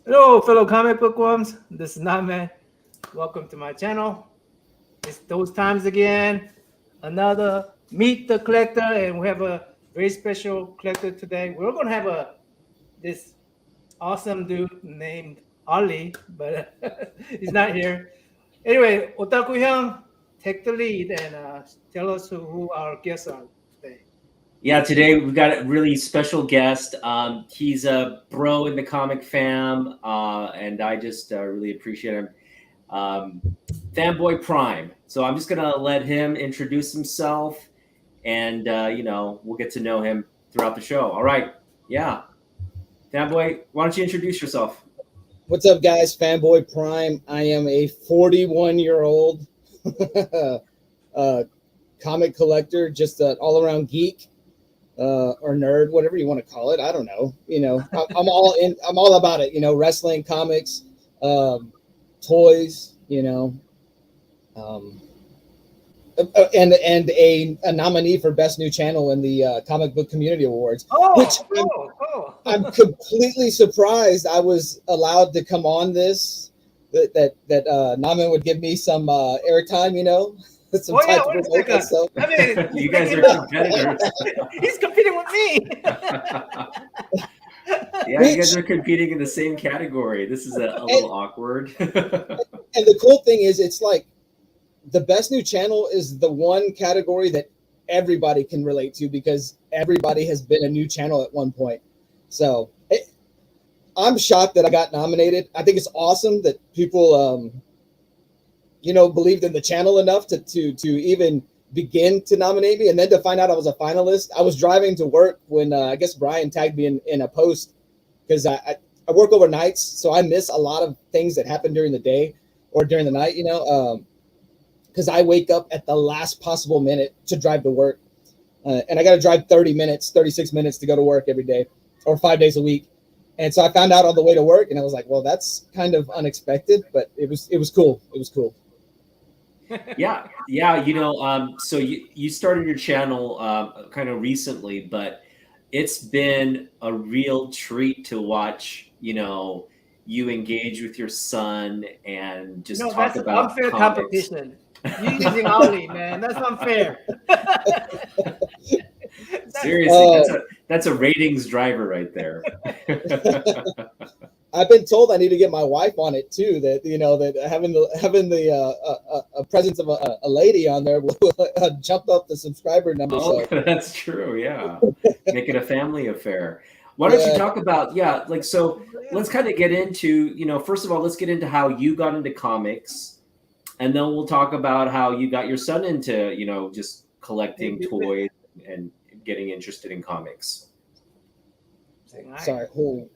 Hello, fellow comic book worms. This is Name. Welcome to my channel. It's those times again. Another Meet the Collector, and we have a very special collector today. We're going to have this awesome dude named Ali, but he's not here. Anyway, Otaku Hyung, take the lead and tell us who our guests are today. Yeah, today we've got a really special guest. He's a bro in the comic fam, and I just really appreciate him. FanBoyPrime. So I'm just gonna let him introduce himself, and we'll get to know him throughout the show. All right, yeah, Fanboy, why don't you introduce yourself? What's up, guys? Fanboy Prime. I am a 41-year-old comic collector, just an all-around geek or nerd, whatever you want to call it. I don't know. I'm all in. I'm all about it. Wrestling, comics, toys. And a nominee for Best New Channel in the Comic Book Community Awards, which I'm completely surprised I was allowed to come on this. That Naman would give me some airtime, some time to promote myself. I mean, you guys are competitors. He's competing with me. Yeah, you guys are competing in the same category. This is a little awkward. And the cool thing is, it's like the Best New Channel is the one category that everybody can relate to because everybody has been a new channel at one point. So I'm shocked that I got nominated. I think it's awesome that people, believed in the channel enough to even begin to nominate me, and then to find out I was a finalist. I was driving to work when I guess Brian tagged me in a post because I work overnights, so I miss a lot of things that happen during the day or during the night. Because I wake up at the last possible minute to drive to work. And I got to drive 36 minutes to go to work every day or 5 days a week. And so I found out on the way to work and I was like, well, that's kind of unexpected, but it was cool. It was cool. Yeah. So you started your channel kind of recently, but it's been a real treat to watch, you engage with your son and just talk about unfair comics. Competition. You using Ollie, man. That's unfair. Seriously, that's a ratings driver right there. I've been told I need to get my wife on it too. That that having the presence of a lady on there will jump up the subscriber number. Oh, so. That's true. Yeah, make it a family affair. Why don't you talk about let's kind of get into first of all, let's get into how you got into comics. And then we'll talk about how you got your son into, just collecting toys and getting interested in comics. Sorry, hold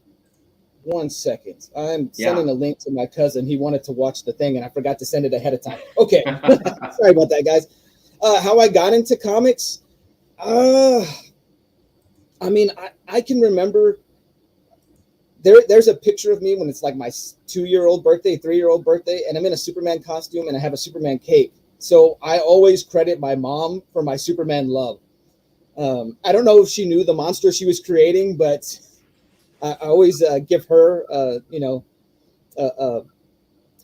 1 second. I'm sending a link to my cousin. He wanted to watch the thing, and I forgot to send it ahead of time. Okay. Sorry about that, guys. How I got into comics? I can remember there's a picture of me when it's like my 2-year-old birthday, 3-year-old birthday, and I'm in a Superman costume and I have a Superman cape. So I always credit my mom for my Superman love. I don't know if she knew the monster she was creating, but I always give her, a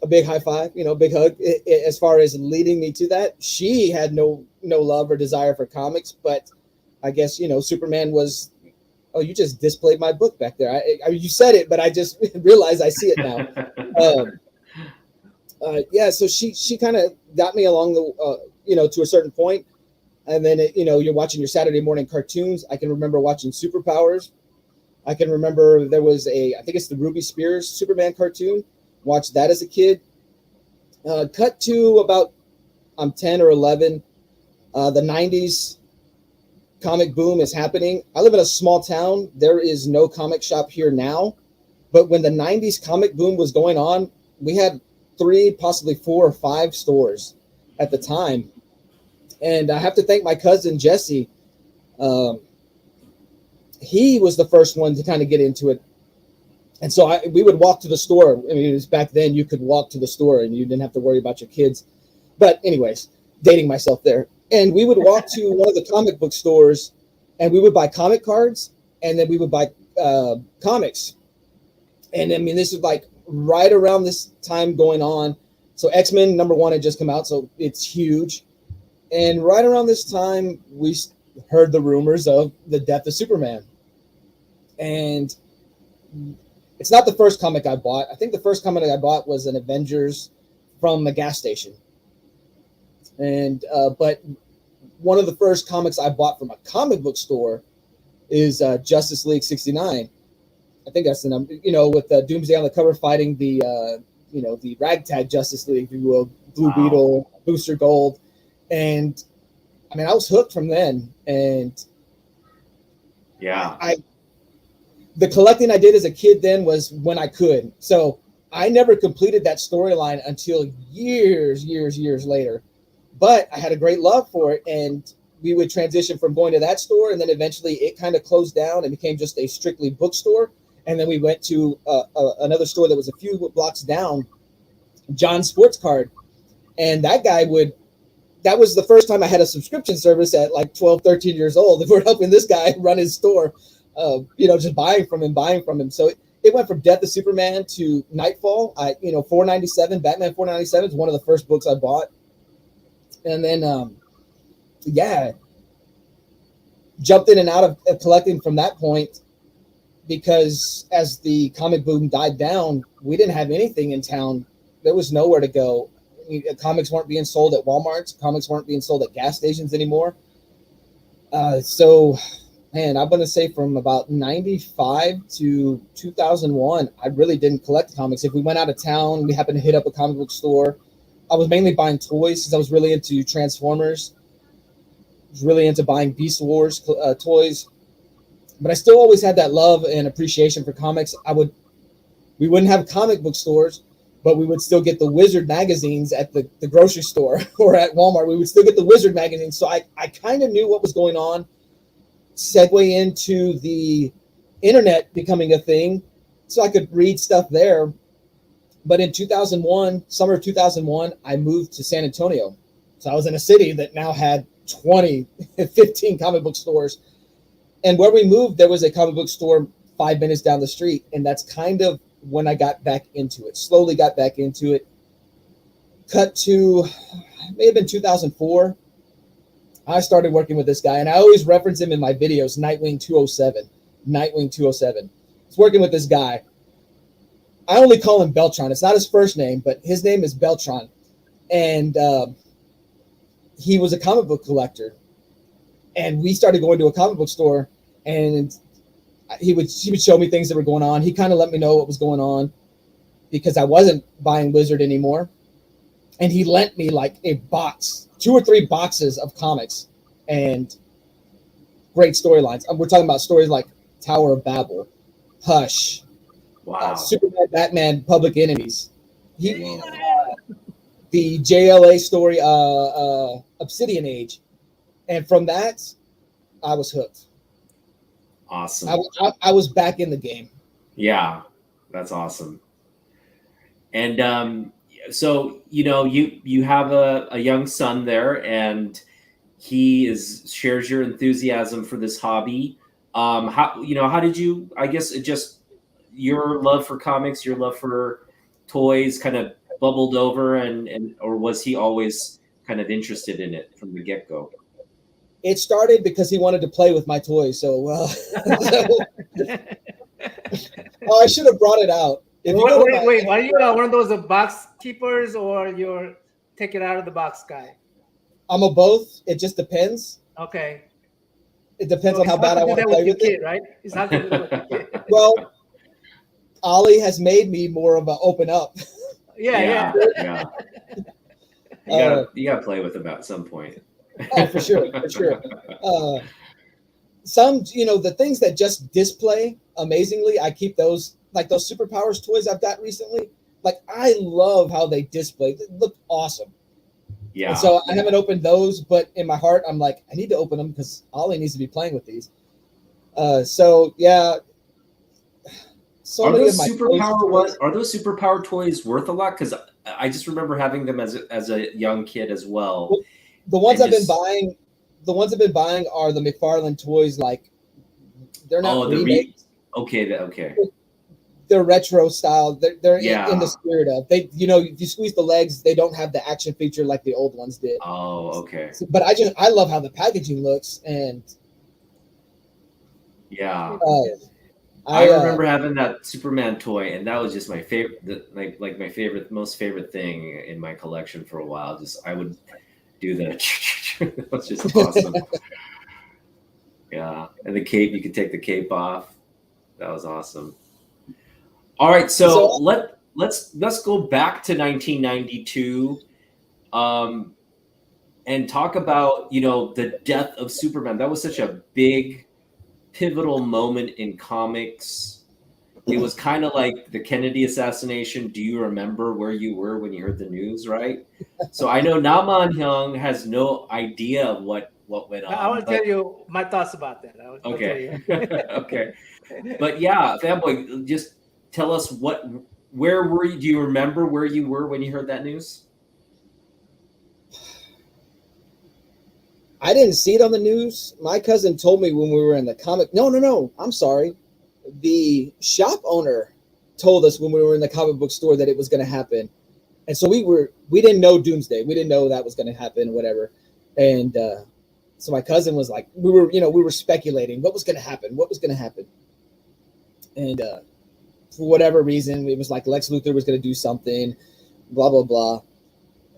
big high five, big hug. As far as leading me to that, she had no love or desire for comics, but I guess Superman was. Oh, you just displayed my book back there. You said it, but I just realized I see it now. So she kind of got me along the, to a certain point. And then, you're watching your Saturday morning cartoons. I can remember watching Superpowers. I can remember there was I think it's the Ruby Spears Superman cartoon. Watched that as a kid. Cut to about, I'm 10 or 11. The 90s. Comic boom is happening. I live in a small town. There is no comic shop here now. But when the 90s comic boom was going on, we had 3, possibly 4 or 5 stores at the time. And I have to thank my cousin, Jesse. He was the first one to kind of get into it. And so we would walk to the store. I mean, it was back then you could walk to the store and you didn't have to worry about your kids. But anyways, dating myself there. And we would walk to one of the comic book stores and we would buy comic cards and then we would buy comics. And I mean, this is like right around this time going on. So X-Men #1 had just come out, so it's huge. And right around this time, we heard the rumors of the death of Superman. And it's not the first comic I bought. I think the first comic I bought was an Avengers from a gas station. And but one of the first comics I bought from a comic book store is Justice League '69. I think that's the number. You know, with Doomsday on the cover fighting the the ragtag Justice League, if you will, Blue Beetle, Booster Gold, and I mean I was hooked from then. And yeah, the collecting I did as a kid then was when I could. So I never completed that storyline until years later. But I had a great love for it, and we would transition from going to that store, and then eventually it kind of closed down and became just a strictly bookstore. And then we went to another store that was a few blocks down, John Sports Card. And that was the first time I had a subscription service at like 12, 13 years old. We're helping this guy run his store, just buying from him. So it went from Death of Superman to Nightfall. $4.97, Batman $4.97 is one of the first books I bought. And then, jumped in and out of collecting from that point, because as the comic boom died down, we didn't have anything in town. There was nowhere to go. Comics weren't being sold at Walmarts. Comics weren't being sold at gas stations anymore. So, man, I'm going to say from about 95 to 2001, I really didn't collect comics. If we went out of town, we happened to hit up a comic book store. I was mainly buying toys because I was really into Transformers. I was really into buying Beast Wars toys. But I still always had that love and appreciation for comics. We wouldn't have comic book stores, but we would still get the Wizard magazines at the grocery store or at Walmart. We would still get the Wizard magazines. So I kind of knew what was going on. Segue into the internet becoming a thing, so I could read stuff there. But in 2001, summer of 2001, I moved to San Antonio. So I was in a city that now had 15 comic book stores. And where we moved, there was a comic book store 5 minutes down the street. And that's kind of when I got back into it, slowly got back into it. Cut to, may have been 2004. I started working with this guy, and I always reference him in my videos, Nightwing 207. I was working with this guy. I only call him Beltron. It's not his first name, but his name is Beltron. And he was a comic book collector. And we started going to a comic book store, and he would show me things that were going on. He kind of let me know what was going on because I wasn't buying Wizard anymore. And he lent me like a box, 2 or 3 boxes of comics and great storylines. We're talking about stories like Tower of Babel, Hush, wow, Superman, Batman, Public Enemies. The JLA story, Obsidian Age. And from that, I was hooked. Awesome. I was back in the game. Yeah, that's awesome. And so you have a young son there, and he shares your enthusiasm for this hobby. How did you? I guess it just your love for comics, your love for toys, kind of bubbled over, or was he always kind of interested in it from the get-go? It started because he wanted to play with my toys. So, I should have brought it out. Wait, are you one of those box keepers, or you're take it out of the box guy? I'm a both. It just depends. Okay. It depends on how bad I want to play with it. Right? It's not going to do it with your kid. Well, Ollie has made me more of an open up. Yeah. You gotta play with him at some point. Oh, for sure. Some, the things that just display amazingly, I keep those, like those Superpowers toys I've got recently. Like, I love how they display. They look awesome. Yeah. And so I haven't opened those, but in my heart, I'm like, I need to open them because Ollie needs to be playing with these. So yeah. So are those superpower toys worth a lot? Because I just remember having them as a young kid as well. The ones I've been buying are the McFarlane toys. Like, they're not remakes. Okay. they're retro style. They're Yeah. in the spirit of they. You know, if you squeeze the legs, they don't have the action feature like the old ones did. Oh, okay. So, but I love how the packaging looks, and Yeah. I remember having that Superman toy, and that was just my favorite, like my most favorite thing in my collection for a while. Just I would do the. That was just awesome. Yeah, and the cape, you could take the cape off. That was awesome. All right, so let's go back to 1992, and talk about the death of Superman. That was such a big, pivotal moment in comics. It was kind of like the Kennedy assassination. Do you remember where you were when you heard the news? Right. So I know Naman Hyung has no idea of what went on. I want to tell you my thoughts about that. Okay. Okay. But yeah, Fanboy, just tell us where were you? Do you remember where you were when you heard that news? I didn't see it on the news. My cousin told me when we were in the comic. No. I'm sorry. The shop owner told us when we were in the comic book store that it was going to happen. And so we didn't know doomsday. We didn't know that was going to happen, whatever. And so my cousin was like, we were speculating what was going to happen. And for whatever reason, it was like Lex Luthor was going to do something, blah, blah, blah.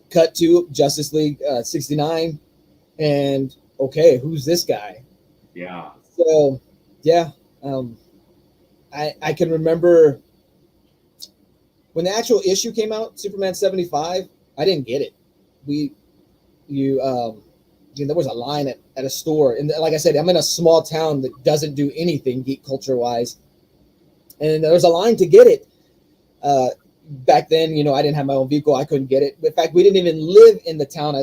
Cut to Justice League 69. And okay, who's this guy? Yeah. So yeah, I can remember when the actual issue came out, Superman 75. I didn't get it. There was a line at a store, and like I said, I'm in a small town that doesn't do anything geek culture wise, and there was a line to get it. Back then, I didn't have my own vehicle. I couldn't get it. In fact, we didn't even live in the town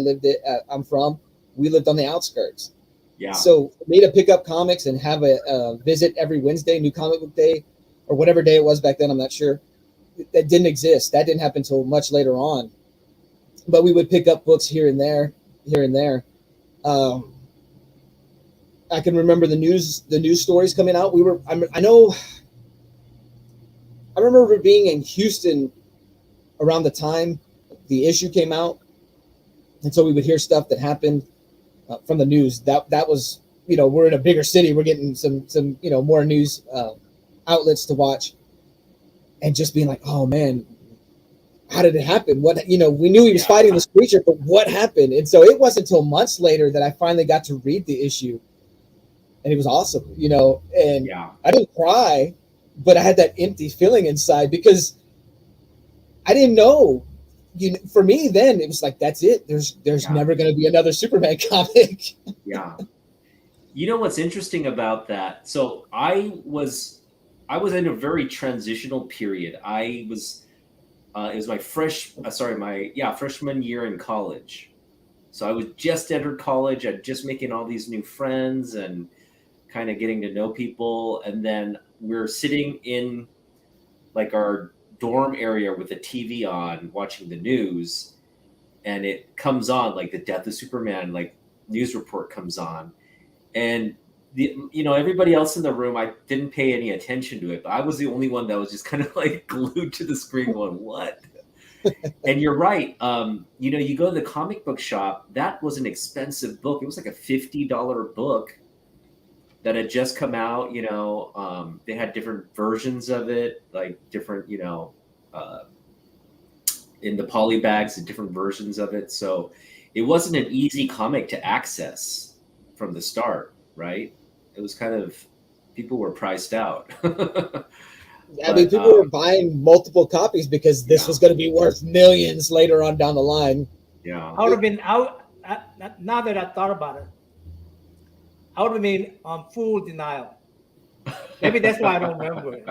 I'm from. We lived on the outskirts. Yeah. So for me to pick up comics and have a visit every Wednesday, New Comic Book Day, or whatever day it was back then, I'm not sure. That didn't exist. That didn't happen until much later on. But we would pick up books here and there. I can remember the news stories coming out. I remember being in Houston around the time the issue came out, and so we would hear stuff that happened from the news. That was, we're in a bigger city. We're getting some more news outlets to watch, and just being like, oh man, how did it happen? What, we knew he was fighting this creature, but what happened? And so it wasn't until months later that I finally got to read the issue, and it was awesome, and I didn't cry, but I had that empty feeling inside because I didn't know. For me, then it was like, that's it. There's never going to be another Superman comic. Yeah. You know what's interesting about that? So I was in a very transitional period. It was my freshman year in college. So I was just entered college. I'm just making all these new friends and kind of getting to know people. And then we're sitting in like our dorm area with the TV on, watching the news, and it comes on, like the death of Superman, like news report comes on, and everybody else in the room, I didn't pay any attention to it, but I was the only one that was just kind of like glued to the screen going, what? And you're right. You go to the comic book shop, that was an expensive book. It was like a $50 book that had just come out. They had different versions of it, like different, in the poly bags, and different versions of it. So it wasn't an easy comic to access from the start, right? It was kind of, people were priced out. People were buying multiple copies because this was going to be worth millions later on down the line. Yeah. I would have been out. Now that I thought about it, I would have been on full denial. Maybe that's why I don't remember it.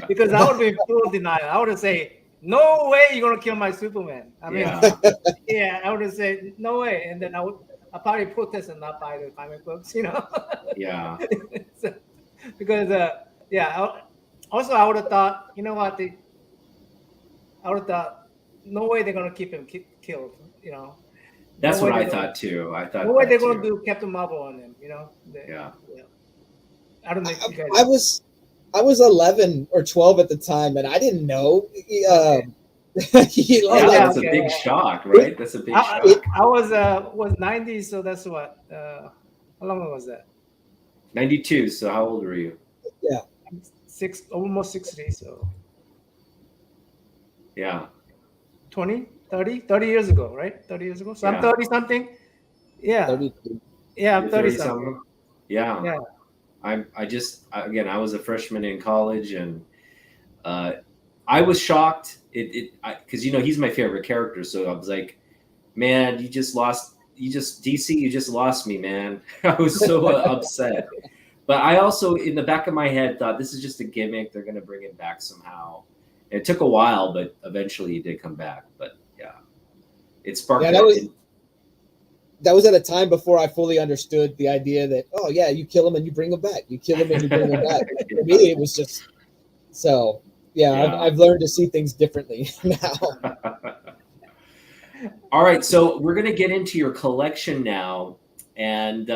Because I would have been full denial. I would have said, no way you're going to kill my Superman. I mean, I would have said, no way. And then I probably protest and not buy the comic books, Yeah. Because, also I would have thought, what, I would have thought, no way they're going to keep him killed, That's what I thought too. I thought no way they're going to do Captain Marvel on him, Yeah. I don't know if you guys... I was 11 or 12 at the time, and I didn't know. That's a big shock, right? That's a big shock. I was 90, so that's what. How long ago was that? 92. So how old were you? Yeah, almost 60. So yeah, 20, 30 years ago, right? 30 years ago. So I'm 30 something. Yeah. 32. Yeah, I'm 30 something. Yeah. Yeah. I was a freshman in college, and I was shocked. Because he's my favorite character, so I was like, man, you just lost me, man. I was so upset. But I also, in the back of my head, thought this is just a gimmick. They're going to bring him back somehow. And it took a while, but eventually he did come back. But yeah, it sparked. Yeah, that was at a time before I fully understood the idea that, oh yeah, you kill him and you bring him back. You kill him and you bring him back. For me, it was just so. Yeah. I've learned to see things differently now. All right, so we're going to get into your collection now, and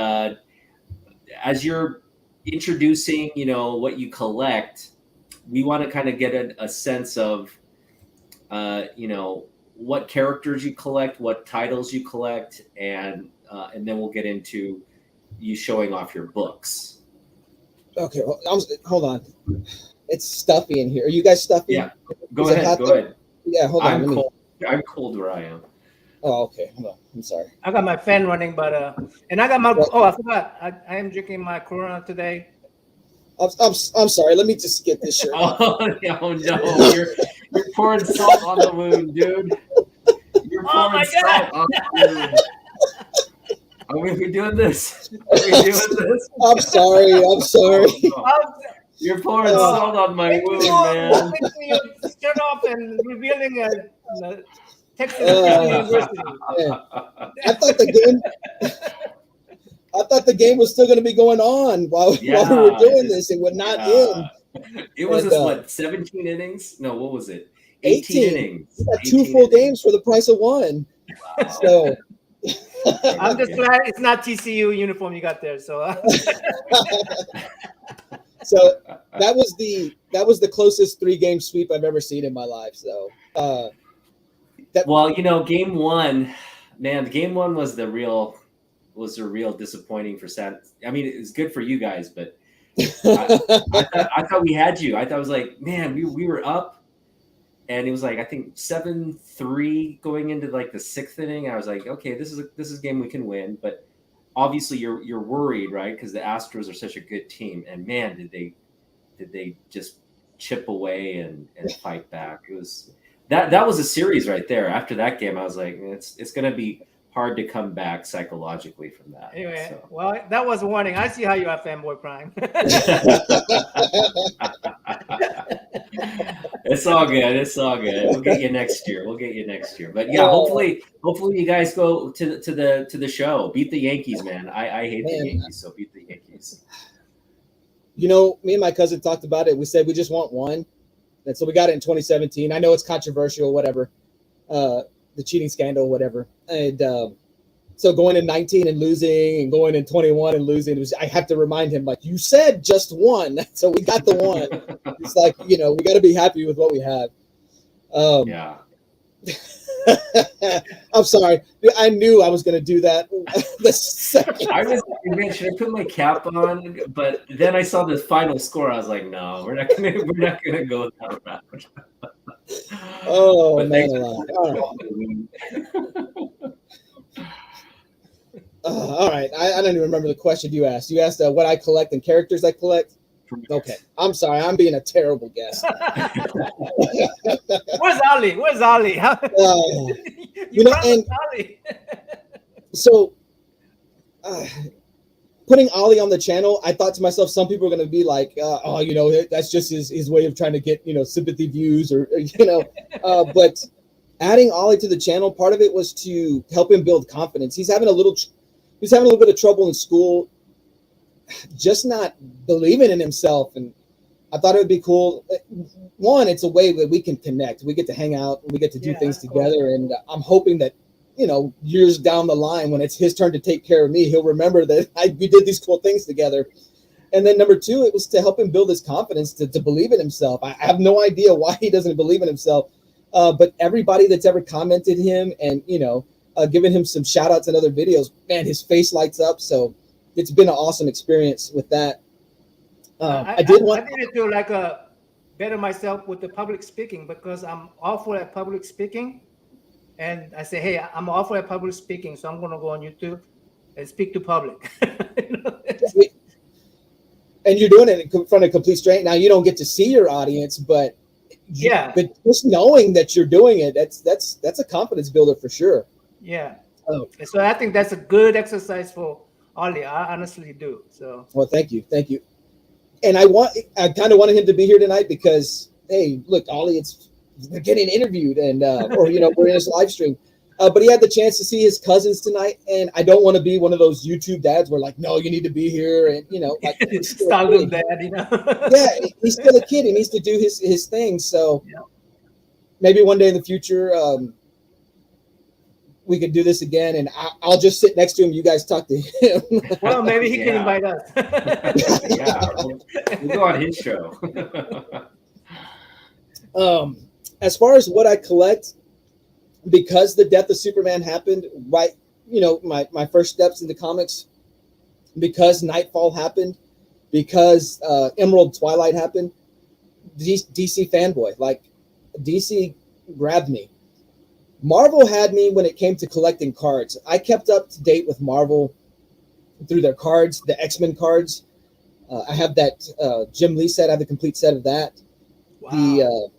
as you're introducing, what you collect, we want to kind of get a sense of, what characters you collect, what titles you collect, and then we'll get into you showing off your books. Okay, well, hold on. It's stuffy in here. Are you guys stuffy? Yeah, go ahead. Yeah, hold on. I'm cold where I am. Oh, okay. Hold on. I'm sorry. I got my fan running, but and I got my. Oh, I forgot. I am drinking my Corona today. I'm sorry. Let me just get this shirt. Oh no! You're pouring salt on the wound, dude. You're pouring salt on the wound. Are we doing this? I'm sorry. You're pouring salt on my wound, man. Shut off and revealing a Texas University. Yeah. I thought the game was still going to be going on while we were doing this. It would not end. It was 17 innings? No, what was it? 18 innings. You got 2 full games for the price of 1. Wow. So I'm just glad it's not TCU uniform you got there. So so that was the closest 3-game sweep I've ever seen in my life. So game 1, man, game 1 was the real disappointing for San. I mean, it was good for you guys, but I thought we had you. I thought it was like, man, we were up, and it was like, I think 7-3 going into like the 6th inning. I was like, okay, this is a game we can win, but obviously you're worried, right? Because the Astros are such a good team, and man, did they just chip away and fight back. It was that was a series right there. After that game, I was like, it's going to be hard to come back psychologically from that. Anyway, well, that was a warning. I see how you are, FanBoyPrime. It's all good. We'll get you next year. But yeah, hopefully you guys go to the show. Beat the Yankees, man. I hate the Yankees, so beat the Yankees. Me and my cousin talked about it. We said we just want one. And so we got it in 2017. I know it's controversial, whatever. The cheating scandal, whatever. And so going in 19 and losing, and going in 21 and losing, I have to remind him, like, you said just one. So we got the one. It's like, we got to be happy with what we have. Yeah. I'm sorry. I knew I was going to do that the second. I was like, should I put my cap on? But then I saw the final score. I was like, no, we're not gonna go that route. Oh, but man. All right. I don't even remember the question you asked. You asked what I collect and characters I collect. Okay. I'm sorry. I'm being a terrible guest. Where's Ali? Ali. So putting Ali on the channel, I thought to myself, some people are going to be like, that's just his way of trying to get, sympathy views or but adding Ali to the channel, part of it was to help him build confidence. He's having a little bit of trouble in school, just not believing in himself. And I thought it would be cool. One, it's a way that we can connect. We get to hang out. We get to do things together. Cool. And I'm hoping that, years down the line, when it's his turn to take care of me, he'll remember that we did these cool things together. And then number two, it was to help him build his confidence to believe in himself. I have no idea why he doesn't believe in himself. But everybody that's ever commented him and, given him some shout outs in other videos, man, his face lights up. So it's been an awesome experience with that. I did it to like better myself with the public speaking, because I'm awful at public speaking. And I say, hey, I'm awful at public speaking, so I'm going to go on YouTube and speak to public. And you're doing it in front of complete stranger. Now you don't get to see your audience, but but just knowing that you're doing it, that's a confidence builder for sure. Yeah. Oh. So I think that's a good exercise for Ollie. I honestly do. So. Well, thank you. And I kind of wanted him to be here tonight because, hey, look, Ollie, we're getting interviewed, and we're in his live stream. But he had the chance to see his cousins tonight, and I don't want to be one of those YouTube dads where like, no, you need to be here, and like style him dad, Yeah, he's still a kid. He needs to do his thing. So maybe one day in the future, we could do this again, and I'll just sit next to him. You guys talk to him. Well, maybe he can invite us. We'll go on his show. As far as what I collect, because the death of Superman happened right, my first steps into comics, because Nightfall happened, because Emerald Twilight happened, DC fanboy, like DC grabbed me. Marvel had me when it came to collecting cards. I kept up to date with Marvel through their cards, the X-Men cards. I have that Jim Lee set. I have the complete set of that. Wow.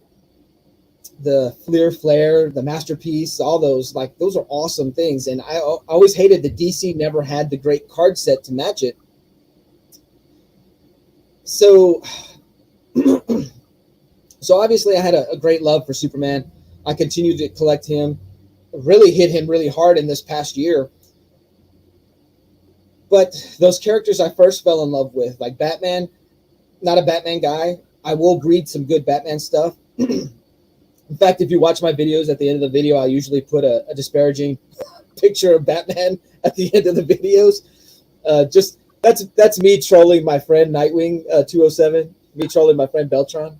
The Fleer Flare, the Masterpiece, all those, like, those are awesome things. And I always hated that DC never had the great card set to match it. So, so obviously I had a great love for Superman. I continued to collect him, really hit him really hard in this past year. But those characters I first fell in love with, like Batman, not a Batman guy. I will read some good Batman stuff. In fact, if you watch my videos, at the end of the video, I usually put a disparaging picture of Batman at the end of the videos. Just that's me trolling my friend Nightwing 207, me trolling my friend Beltron.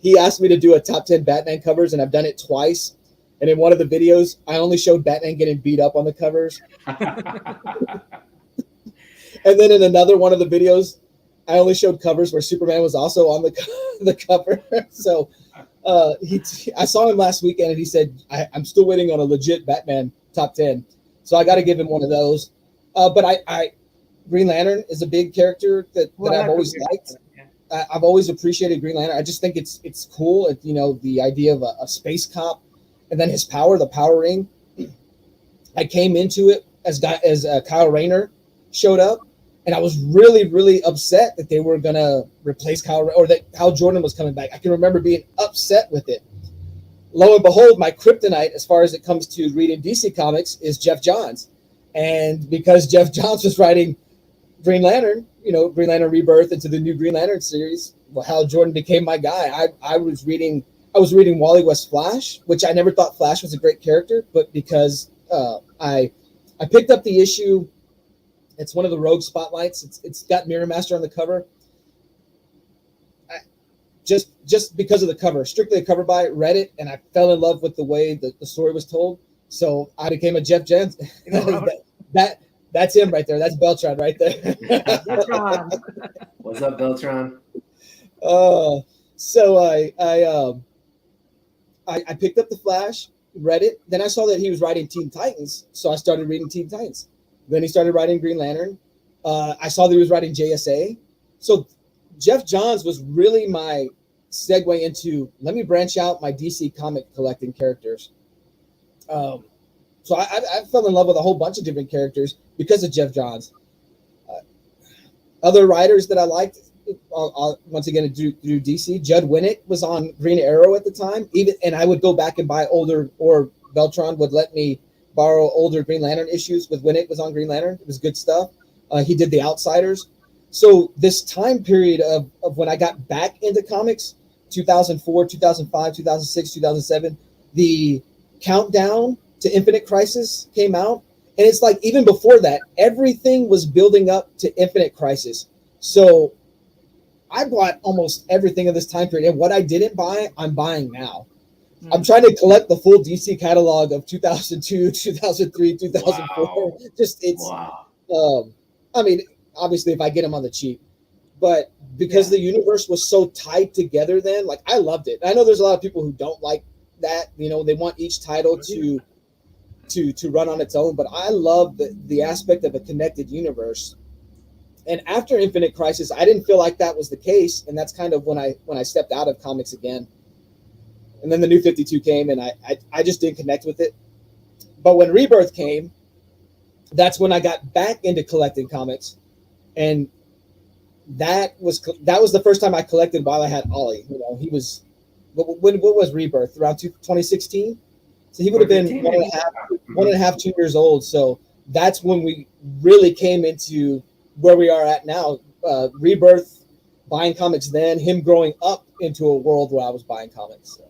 He asked me to do a top 10 Batman covers, and I've done it twice. And in one of the videos, I only showed Batman getting beat up on the covers. And then in another one of the videos, I only showed covers where Superman was also on the cover. So I saw him last weekend, and he said, I'm still waiting on a legit Batman top 10. So I got to give him one of those. But I Green Lantern is a big character that I've always liked. I've always appreciated Green Lantern. I just think it's cool. The idea of a space cop, and then his power, the power ring. I came into it as Kyle Rayner showed up, and I was really, really upset that they were gonna replace Kyle, or that Hal Jordan was coming back. I can remember being upset with it. Lo and behold, my kryptonite, as far as it comes to reading DC comics, is Jeff Johns, and because Jeff Johns was writing Green Lantern, Green Lantern Rebirth into the new Green Lantern series, well, Hal Jordan became my guy. I was reading Wally West Flash, which I never thought Flash was a great character, but because I picked up the issue. It's one of the Rogue Spotlights. It's got Mirror Master on the cover. Just because of the cover, strictly a cover buy, read it, and I fell in love with the way the story was told. So I became a Jeff Johns. That's him right there. That's Beltron right there. Beltron. What's up, Beltron? So I picked up the Flash, read it. Then I saw that he was writing Teen Titans, so I started reading Teen Titans. Then he started writing Green Lantern. I saw that he was writing JSA. So Jeff Johns was really my segue into, let me branch out my DC comic collecting characters. So I fell in love with a whole bunch of different characters because of Jeff Johns. Other writers that I liked, once again, through DC, Judd Winnick was on Green Arrow at the time. And I would go back and buy older, or Beltron would let me borrow older Green Lantern issues with Winnick was on Green Lantern. It was good stuff. He did The Outsiders. So this time period of when I got back into comics, 2004, 2005, 2006, 2007, the countdown to Infinite Crisis came out. And it's like, even before that, everything was building up to Infinite Crisis. So I bought almost everything of this time period, and what I didn't buy, I'm buying now. I'm trying to collect the full DC catalog of 2002, 2003, 2004. Wow. Just it's, I mean, obviously if I get them on the cheap, but because the universe was so tied together then, like I loved it. I know there's a lot of people who don't like that, you know, they want each title to run on its own, but I love the aspect of a connected universe. And after Infinite Crisis, I didn't feel like that was the case, and that's kind of when I stepped out of comics again. And then the New 52 came, and I just didn't connect with it. But when Rebirth came, that's when I got back into collecting comics, and that was the first time I collected while I had Ollie. You know, he was what was Rebirth, around 2016, so he would have been one and a half, 2 years old. So that's when we really came into where we are at now. Rebirth, buying comics then, him growing up into a world where I was buying comics. So.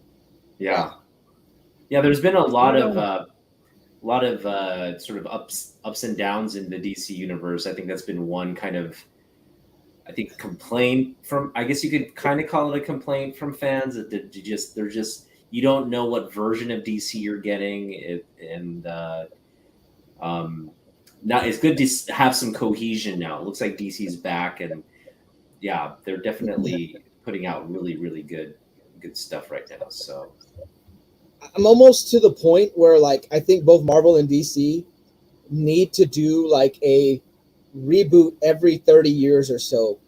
Yeah. There's been a lot of sort of ups and downs in the DC universe. I think that's been one kind of, I think, complaint from, I guess you could kind of call it a complaint from fans that they're just you don't know what version of DC you're getting. Now it's good to have some cohesion now. It looks like DC's back, and they're definitely putting out really, really good stuff right now. So I'm almost to the point where, like, I think both Marvel and DC need to do like a reboot every 30 years or so,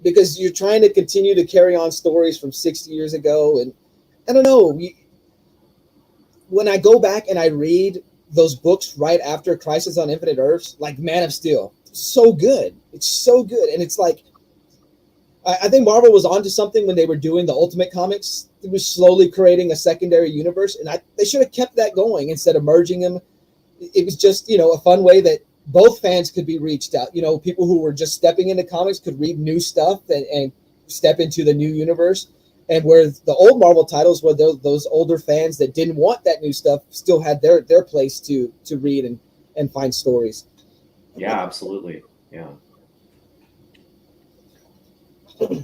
because you're trying to continue to carry on stories from 60 years ago. And I don't know, when I go back and I read those books right after Crisis on Infinite Earths, like Man of Steel, so good. It's so good. And it's like, I think Marvel was onto something when they were doing the Ultimate Comics. It was slowly creating a secondary universe, and they should have kept that going instead of merging them. It was just, you know, a fun way that both fans could be reached out. You know, people who were just stepping into comics could read new stuff and step into the new universe. And where the old Marvel titles, where those older fans that didn't want that new stuff still had their place to read and find stories. Yeah, absolutely. Yeah.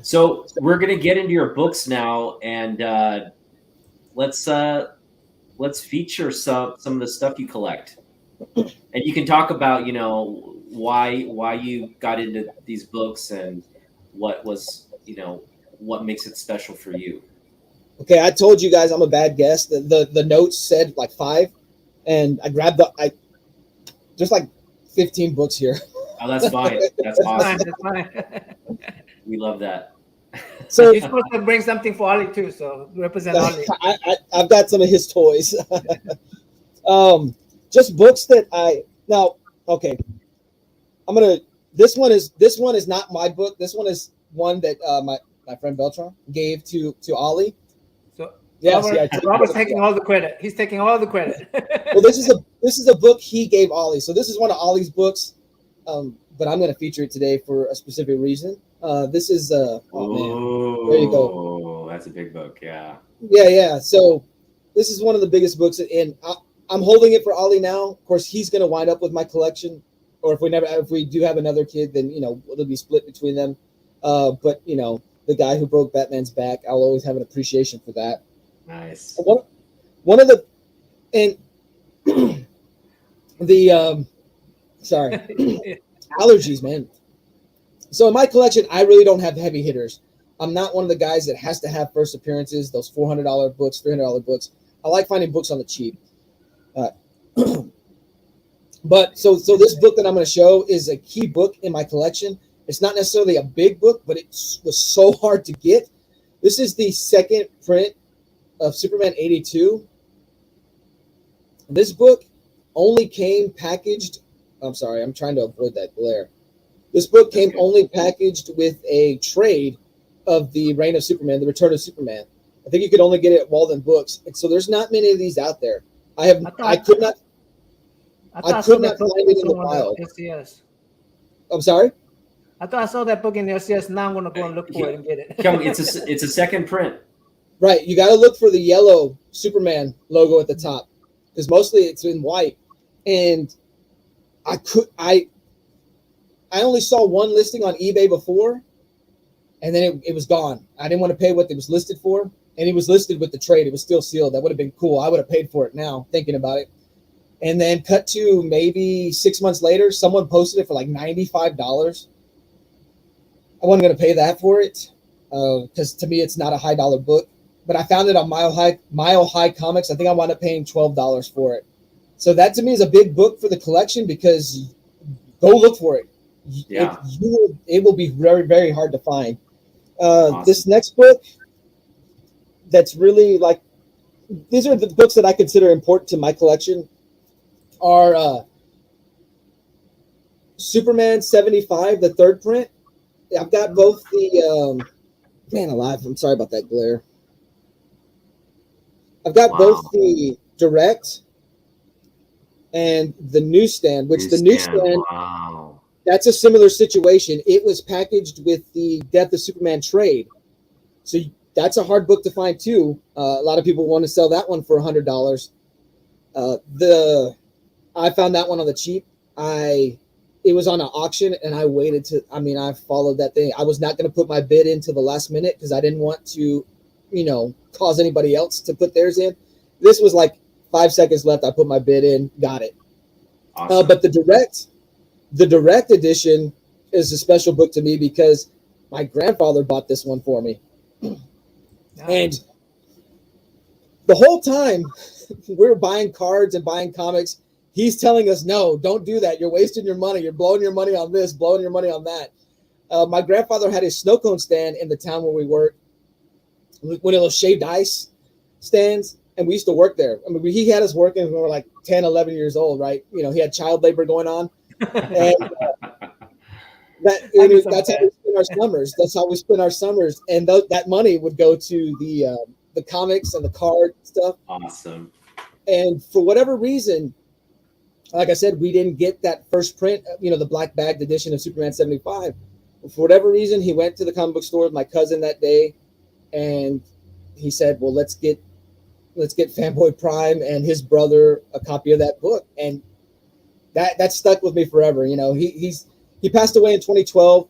So we're going to get into your books now, and let's feature some of the stuff you collect, and you can talk about, you know, why you got into these books and what was, you know, what makes it special for you. Okay, I told you guys I'm a bad guest. The notes said like 5, and I grabbed just like 15 books here. Oh, that's fine. That's awesome. That's fine. We love that. So you're supposed to bring something for Ollie too, so represent Ollie. I've got some of his toys. Just books that okay. This one is not my book. This one is one that my friend Beltran gave to Ollie. So yes, Robert's taking all the credit. He's taking all the credit. Well, this is a book he gave Ollie. So this is one of Ollie's books, but I'm going to feature it today for a specific reason. This is man, there you go. That's a big book. Yeah. So this is one of the biggest books, and I'm holding it for Ollie now. Of course, he's going to wind up with my collection, or if we do have another kid, then, you know, it'll be split between them. But, you know, the guy who broke Batman's back, I'll always have an appreciation for that. Nice. One of the, and the sorry, allergies, man. So in my collection, I really don't have heavy hitters. I'm not one of the guys that has to have first appearances, those $400 books, $300 books. I like finding books on the cheap. But so this book that I'm going to show is a key book in my collection. It's not necessarily a big book, but it was so hard to get. This is the second print of Superman 82. This book only came packaged. I'm sorry, I'm trying to avoid that glare. This book came only packaged with a trade of the Reign of Superman, the Return of Superman. I think you could only get it at Walden Books, and so there's not many of these out there. I could not find it in the wild. LCS. I'm sorry? I thought I saw that book in the LCS. Now I'm going to go and look for it and get it. It's a second print. Right. You got to look for the yellow Superman logo at the top, because mostly it's in white. And I only saw one listing on eBay before, and then it was gone. I didn't want to pay what it was listed for, and it was listed with the trade. It was still sealed. That would have been cool. I would have paid for it now, thinking about it. And then cut to maybe 6 months later, someone posted it for like $95. I wasn't going to pay that for it because to me, it's not a high dollar book. But I found it on Mile High Comics. I think I wound up paying $12 for it. So that to me is a big book for the collection because go look for it. Yeah. It will be very, very hard to find. Awesome. This next book that's really like, these are the books that I consider important to my collection are Superman 75, the third print. I've got both the, man alive, I'm sorry about that glare. I've got both the direct and the newsstand, which the newsstand, wow. That's a similar situation. It was packaged with the Death of Superman trade. So that's a hard book to find too. A lot of people want to sell that one for $100. I found that one on the cheap. It was on an auction and I waited I followed that thing. I was not going to put my bid in to the last minute because I didn't want to, cause anybody else to put theirs in. This was like 5 seconds left. I put my bid in, got it. Awesome. But the direct edition is a special book to me because my grandfather bought this one for me. And the whole time we were buying cards and buying comics, he's telling us, no, don't do that. You're wasting your money. You're blowing your money on this, blowing your money on that. My grandfather had his snow cone stand in the town where we worked, one of those shaved ice stands, and we used to work there. I mean, he had us working when we were like 10, 11 years old, right? He had child labor going on. And that's how we spent our summers. That's how we spent our summers. And that money would go to the comics and the card stuff. Awesome. And for whatever reason, like I said, we didn't get that first print, the black bagged edition of Superman 75. For whatever reason, he went to the comic book store with my cousin that day, and he said, well, let's get FanBoyPrime and his brother a copy of that book. And that stuck with me forever. He passed away in 2012.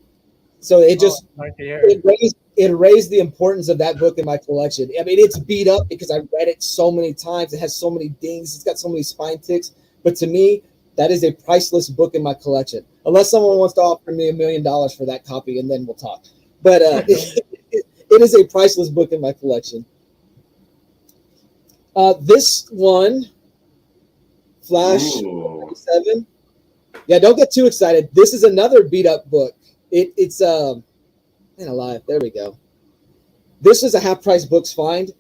So it just it raised the importance of that book in my collection. I mean, it's beat up because I read it so many times. It has so many dings. It's got so many spine ticks. But to me, that is a priceless book in my collection. Unless someone wants to offer me $1 million for that copy, and then we'll talk. But it is a priceless book in my collection. This one, Flash 27. Yeah, don't get too excited. This is another beat up book. It's man alive. There we go. This is a half price books find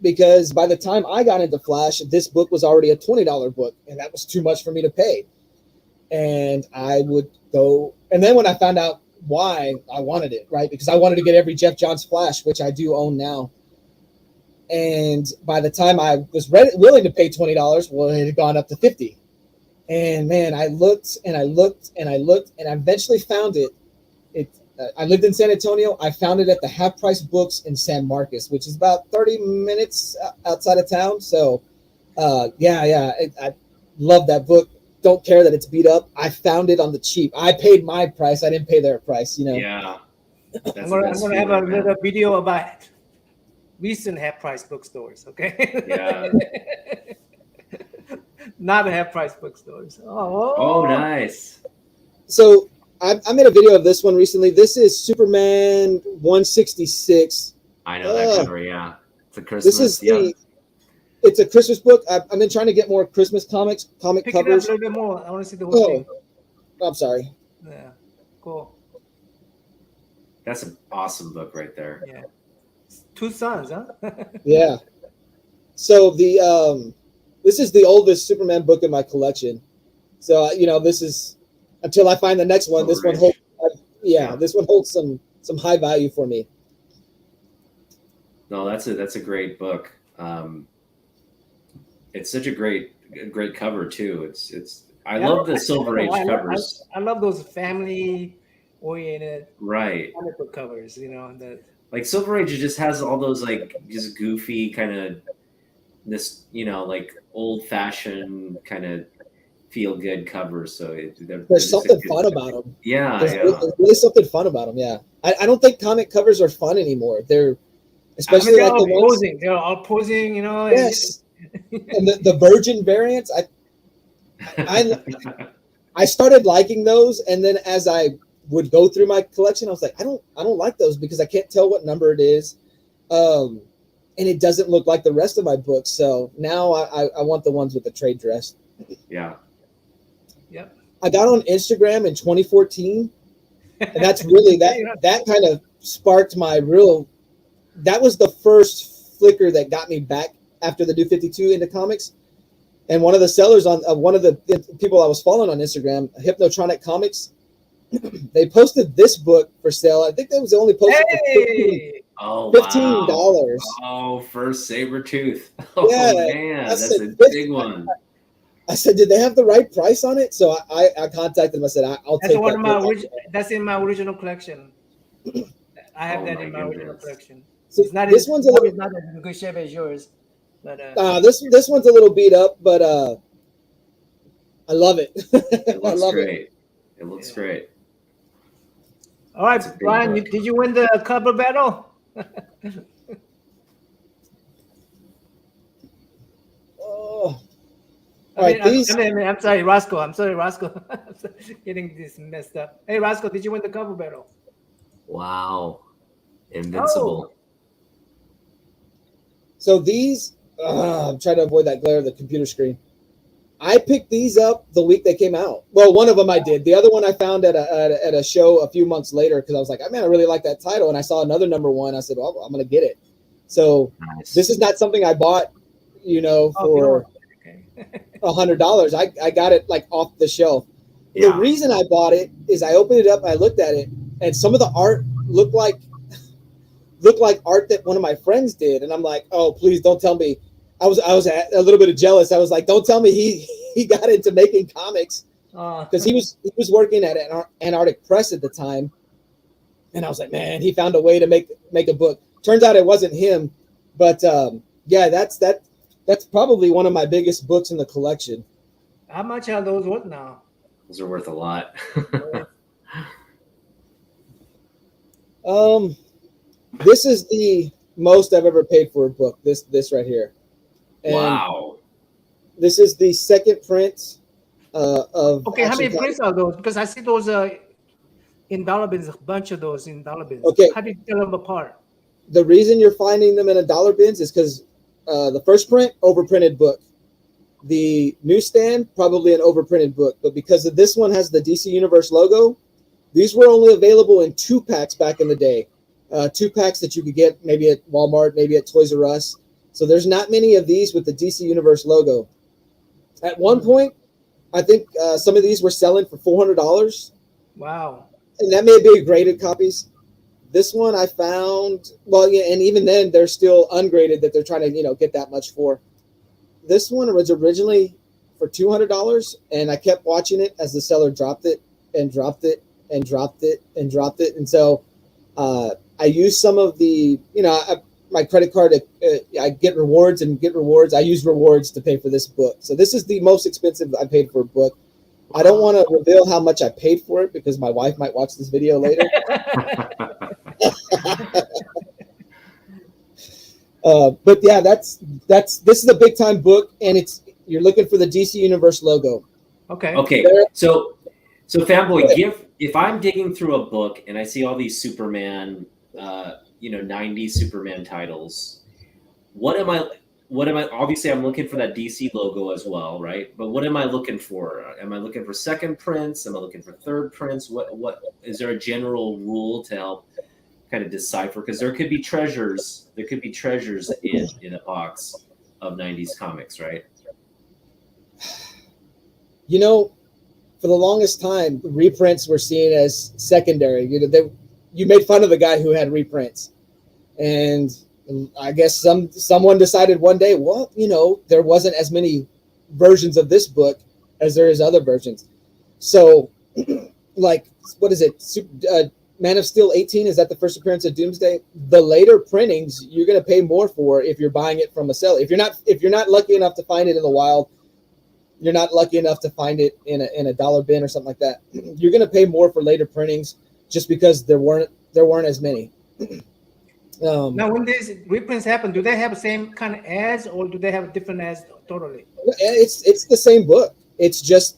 because by the time I got into Flash, this book was already a $20 book, and that was too much for me to pay. And I would go, and then when I found out why I wanted it, right? Because I wanted to get every Jeff Johns Flash, which I do own now. And by the time I was willing to pay $20, well, it had gone up to $50. And man, I looked and I looked and I looked, and I eventually found it. I lived in San Antonio. I found it at the Half Price Books in San Marcos, which is about 30 minutes outside of town. So, I love that book. Don't care that it's beat up. I found it on the cheap. I paid my price. I didn't pay their price. Yeah. I'm gonna have a little video about recent half price bookstores. Okay. Yeah. Not half price bookstores. Oh, nice. So I made a video of this one recently. This is Superman 166. I know that cover. Yeah, it's a Christmas. This is it's a Christmas book. I've been trying to get more Christmas comic Pick covers. It up a little bit more. I want to see the whole thing. I'm sorry. Yeah, cool. That's an awesome book right there. Yeah, Two Sons, huh? Yeah. So this is the oldest Superman book in my collection. So this is until I find the next one. This one holds, this one holds some high value for me. No, that's a great book. It's such a great cover too. I love the Silver Age covers. I love those family oriented comic book covers. Like Silver Age just has all those like just goofy kind of this like old fashioned kind of feel good covers. So there's something fun about them. Yeah, there's really something fun about them. Yeah, I don't think comic covers are fun anymore. They're especially they're like all the ones. posing. They're all posing, you know. Yes, and the Virgin variants. I started liking those, and then as I would go through my collection, I was like, I don't like those because I can't tell what number it is, and it doesn't look like the rest of my books. So now I want the ones with the trade dress. Yeah. Yep. I got on Instagram in 2014, and that's really that kind of sparked my real. That was the first flicker that got me back after the New 52 into comics. And one of the sellers on one of the people I was following on Instagram, Hypnotronic Comics, they posted this book for sale. I think that was the only post for $15. Oh, first Sabretooth. Oh, yeah, man, that's a big one. I said, did they have the right price on it? So I contacted them. I said, I'll take that. That's in my original collection. I have that in my original collection. So it's not this one's a little not as good shape as yours. But this one's a little beat up, but I love it. It looks great. It looks great. All right, Brian, did you win the cover battle? Oh, all right. I'm sorry, Roscoe. I'm getting this messed up. Hey, Roscoe, did you win the cover battle? Wow, Invincible. Oh. So these, I'm trying to avoid that glare of the computer screen. I picked these up the week they came out. Well, one of them I did. The other one I found at a show a few months later because I was like, I really like that title. And I saw another number 1. I said, well, I'm going to get it. So This is not something I bought, for $100. I got it like off the shelf. Yeah. The reason I bought it is I opened it up and I looked at it, and some of the art looked like art that one of my friends did. And I'm like, oh, please don't tell me. I was a little bit jealous. I was like, don't tell me he got into making comics because he was working at Antarctic Press at the time, and I was like, man, he found a way to make a book. Turns out it wasn't him, but yeah, that's probably one of my biggest books in the collection. How much are those worth now? Those are worth a lot. This is the most I've ever paid for a book. This right here. And wow. This is the second print of. Okay, how many prints are those? Because I see those in dollar bins, a bunch of those in dollar bins. Okay. How do you tell them apart? The reason you're finding them in a dollar bins is because the first print, overprinted book. The newsstand, probably an overprinted book. But because of this one has the DC Universe logo, these were only available in 2-packs back in the day. 2-packs that you could get maybe at Walmart, maybe at Toys R Us. So there's not many of these with the DC Universe logo. At one point, I think some of these were selling for $400. Wow. And that may be graded copies. This one I found, well, yeah, and even then they're still ungraded that they're trying to, get that much for. This one was originally for $200, and I kept watching it as the seller dropped it and dropped it and dropped it and dropped it. And so I used some of the, my credit card, I get rewards. I use rewards to pay for this book. So this is the most expensive I paid for a book. I don't want to reveal how much I paid for it because my wife might watch this video later. But yeah, this is a big time book, and you're looking for the DC Universe logo. Okay. So Fanboy, if I'm digging through a book and I see all these Superman, 90s Superman titles, what am I obviously I'm looking for that DC logo as well, right? But what am I looking for? Am I looking for second prints? Am I looking for third prints? What is there a general rule to help kind of decipher? Because there could be treasures in a box of 90s comics, right? For the longest time, reprints were seen as secondary. You made fun of the guy who had reprints, and I guess someone decided one day, well, there wasn't as many versions of this book as there is other versions. So, like, what is it? Man of Steel 18, is that the first appearance of Doomsday? The later printings, you're going to pay more for if you're buying it from a seller. If you're not lucky enough to find it in the wild, you're not lucky enough to find it in a dollar bin or something like that, you're going to pay more for later printings just because there weren't as many. Now, when these reprints happen, do they have the same kind of ads, or do they have different ads totally? It's the same book. It's just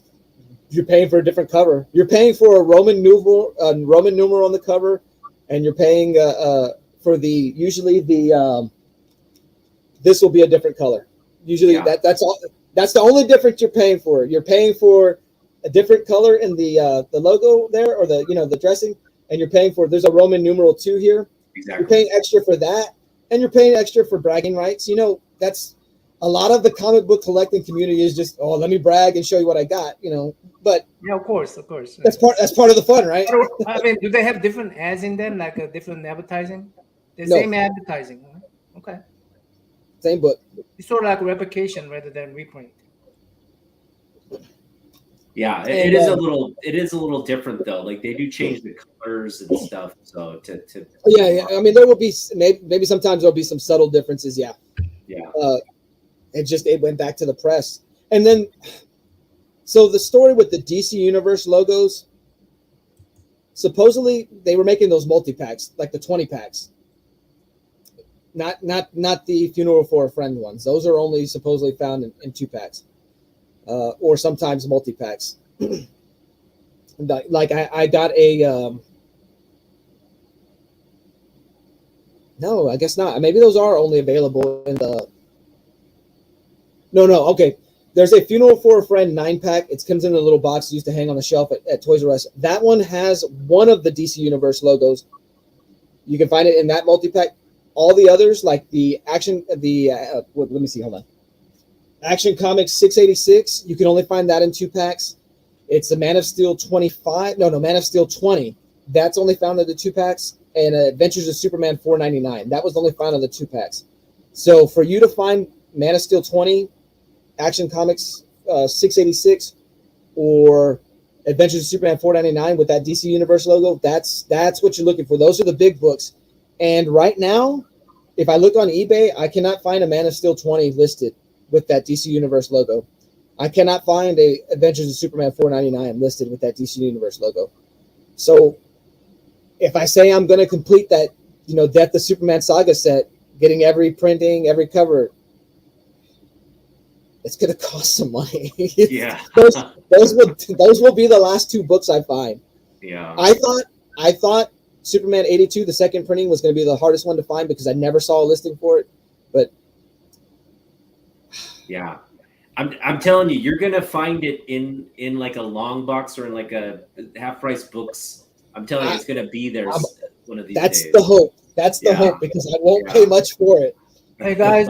you're paying for a different cover. You're paying for a Roman numeral on the cover, and you're paying for usually this will be a different color. Usually that's all. That's the only difference you're paying for. You're paying for a different color in the logo there, or the dressing, and you're paying for there's a Roman numeral 2 here. Exactly. You're paying extra for that, and you're paying extra for bragging rights. That's a lot of the comic book collecting community is just, oh, let me brag and show you what I got. But yeah, of course. That's part of the fun, right? I mean, do they have different ads in them, like a different advertising? The No. same advertising. Huh? Okay. Same book. It's sort of like replication rather than reprint. Yeah, it is a little different though. Like they do change the colors and stuff. So yeah. I mean, there will be maybe sometimes there'll be some subtle differences. Yeah. Yeah. It went back to the press, and then so the story with the DC Universe logos. Supposedly they were making those multi-packs, like the 20 packs. Not the Funeral for a Friend ones. Those are only supposedly found in 2 packs. Or sometimes multi-packs. Like I got a no, I guess not. Maybe those are only available in the okay. There's a Funeral for a Friend 9-pack. It comes in a little box used to hang on the shelf at Toys R Us. That one has one of the DC Universe logos. You can find it in that multi-pack. All the others, like the action, let me see, hold on. Action Comics 686, you can only find that in 2 packs. It's the Man of Steel 25. Man of Steel 20. That's only found in the 2 packs. And Adventures of Superman 499. That was only found in the 2 packs. So for you to find Man of Steel 20, Action Comics 686, or Adventures of Superman 499 with that DC Universe logo, that's what you're looking for. Those are the big books. And right now, if I look on eBay, I cannot find a Man of Steel 20 listed with that DC Universe logo. I cannot find a Adventures of Superman 499 listed with that DC Universe logo. So if I say I'm going to complete that, Death of Superman Saga set, getting every printing, every cover, it's going to cost some money. Yeah. those will be the last 2 books I find. Yeah. I thought Superman 82, the second printing, was going to be the hardest one to find because I never saw a listing for it. But yeah, I'm telling you, you're gonna find it in like a long box or in like a half price books. I'm telling you, it's gonna be there one of these days. That's the hope. That's the hope, because I won't pay much for it. Hey guys,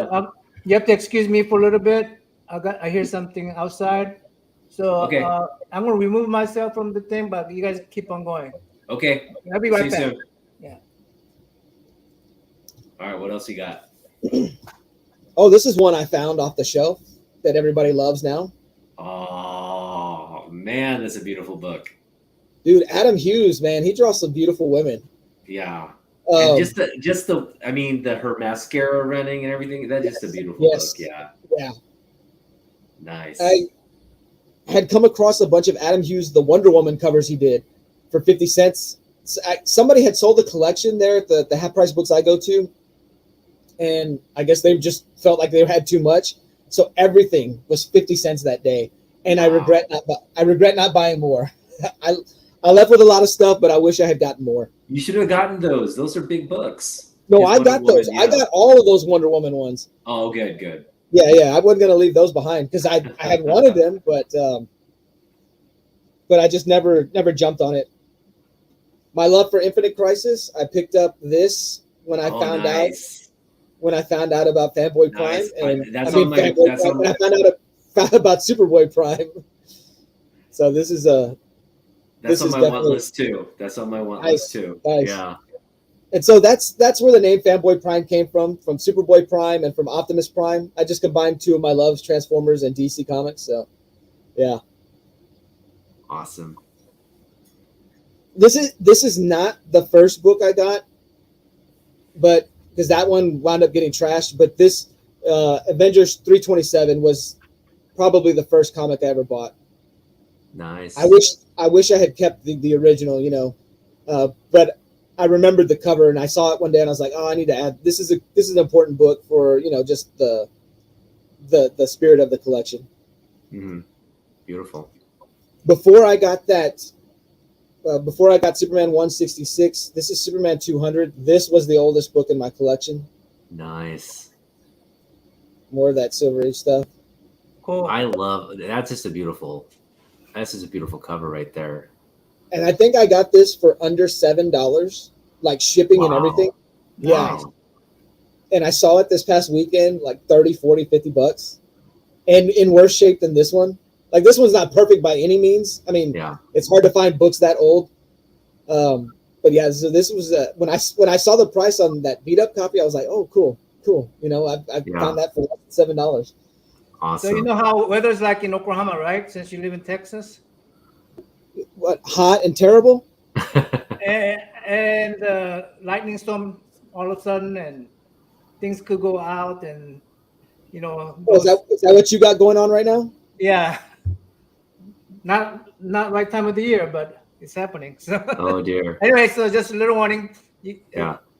you have to excuse me for a little bit. I hear something outside, so okay. I'm gonna remove myself from the thing, but you guys keep on going. Okay. I'll be right See you back. soon. Yeah. All right. What else you got? Oh, this is one I found off the shelf that everybody loves now. Oh man, that's a beautiful book. Dude, Adam Hughes, man, he draws some beautiful women. Yeah. And just her mascara running and everything. That's just a beautiful book. Yeah. Yeah. Nice. I had come across a bunch of Adam Hughes, the Wonder Woman covers he did for 50 cents. Somebody had sold the collection there at the half price books I go to. And I guess they just felt like they had too much. So everything was 50 cents that day. And wow. I regret not buying more. I left with a lot of stuff, but I wish I had gotten more. You should have gotten those. Those are big books. No, I got those. Yeah. I got all of those Wonder Woman ones. Oh, good. Yeah. I wasn't going to leave those behind because I had wanted them, but I just never jumped on it. My love for Infinite Crisis, I picked up this when I found out about FanBoy Prime, and I found out about Superboy Prime. So this is that's on my want list too. Nice. Yeah. And so that's where the name FanBoy Prime came from Superboy Prime and from Optimus Prime. I just combined 2 of my loves, Transformers and DC Comics. So, yeah. Awesome. This is not the first book I got, but because that one wound up getting trashed. But this Avengers 327 was probably the first comic I ever bought. Nice. I wish I had kept the original, you know, but I remembered the cover and I saw it one day and I was like, oh, I need to add. This is an important book for, you know, just the spirit of the collection. Mm-hmm. Beautiful. Before I got Superman 166, this is Superman 200. This was the oldest book in my collection. Nice. More of that Silver Age stuff. Cool. I love that's just a beautiful cover right there. And I think I got this for under $7, like shipping and everything. Yeah. Wow. And I saw it this past weekend, like 30, 40, 50 bucks. And in worse shape than this one. Like this one's not perfect by any means. I mean, it's hard to find books that old. But yeah, so this was when I saw the price on that beat up copy, I was like, oh, cool. You know, I found that for $7. Awesome. So you know how weather's like in Oklahoma, right? Since you live in Texas. What, hot and terrible? and lightning storm all of a sudden, and things could go out, and you know. Is that what you got going on right now? Yeah. Not right time of the year, but it's happening. So. Oh dear. Anyway, so just a little warning. You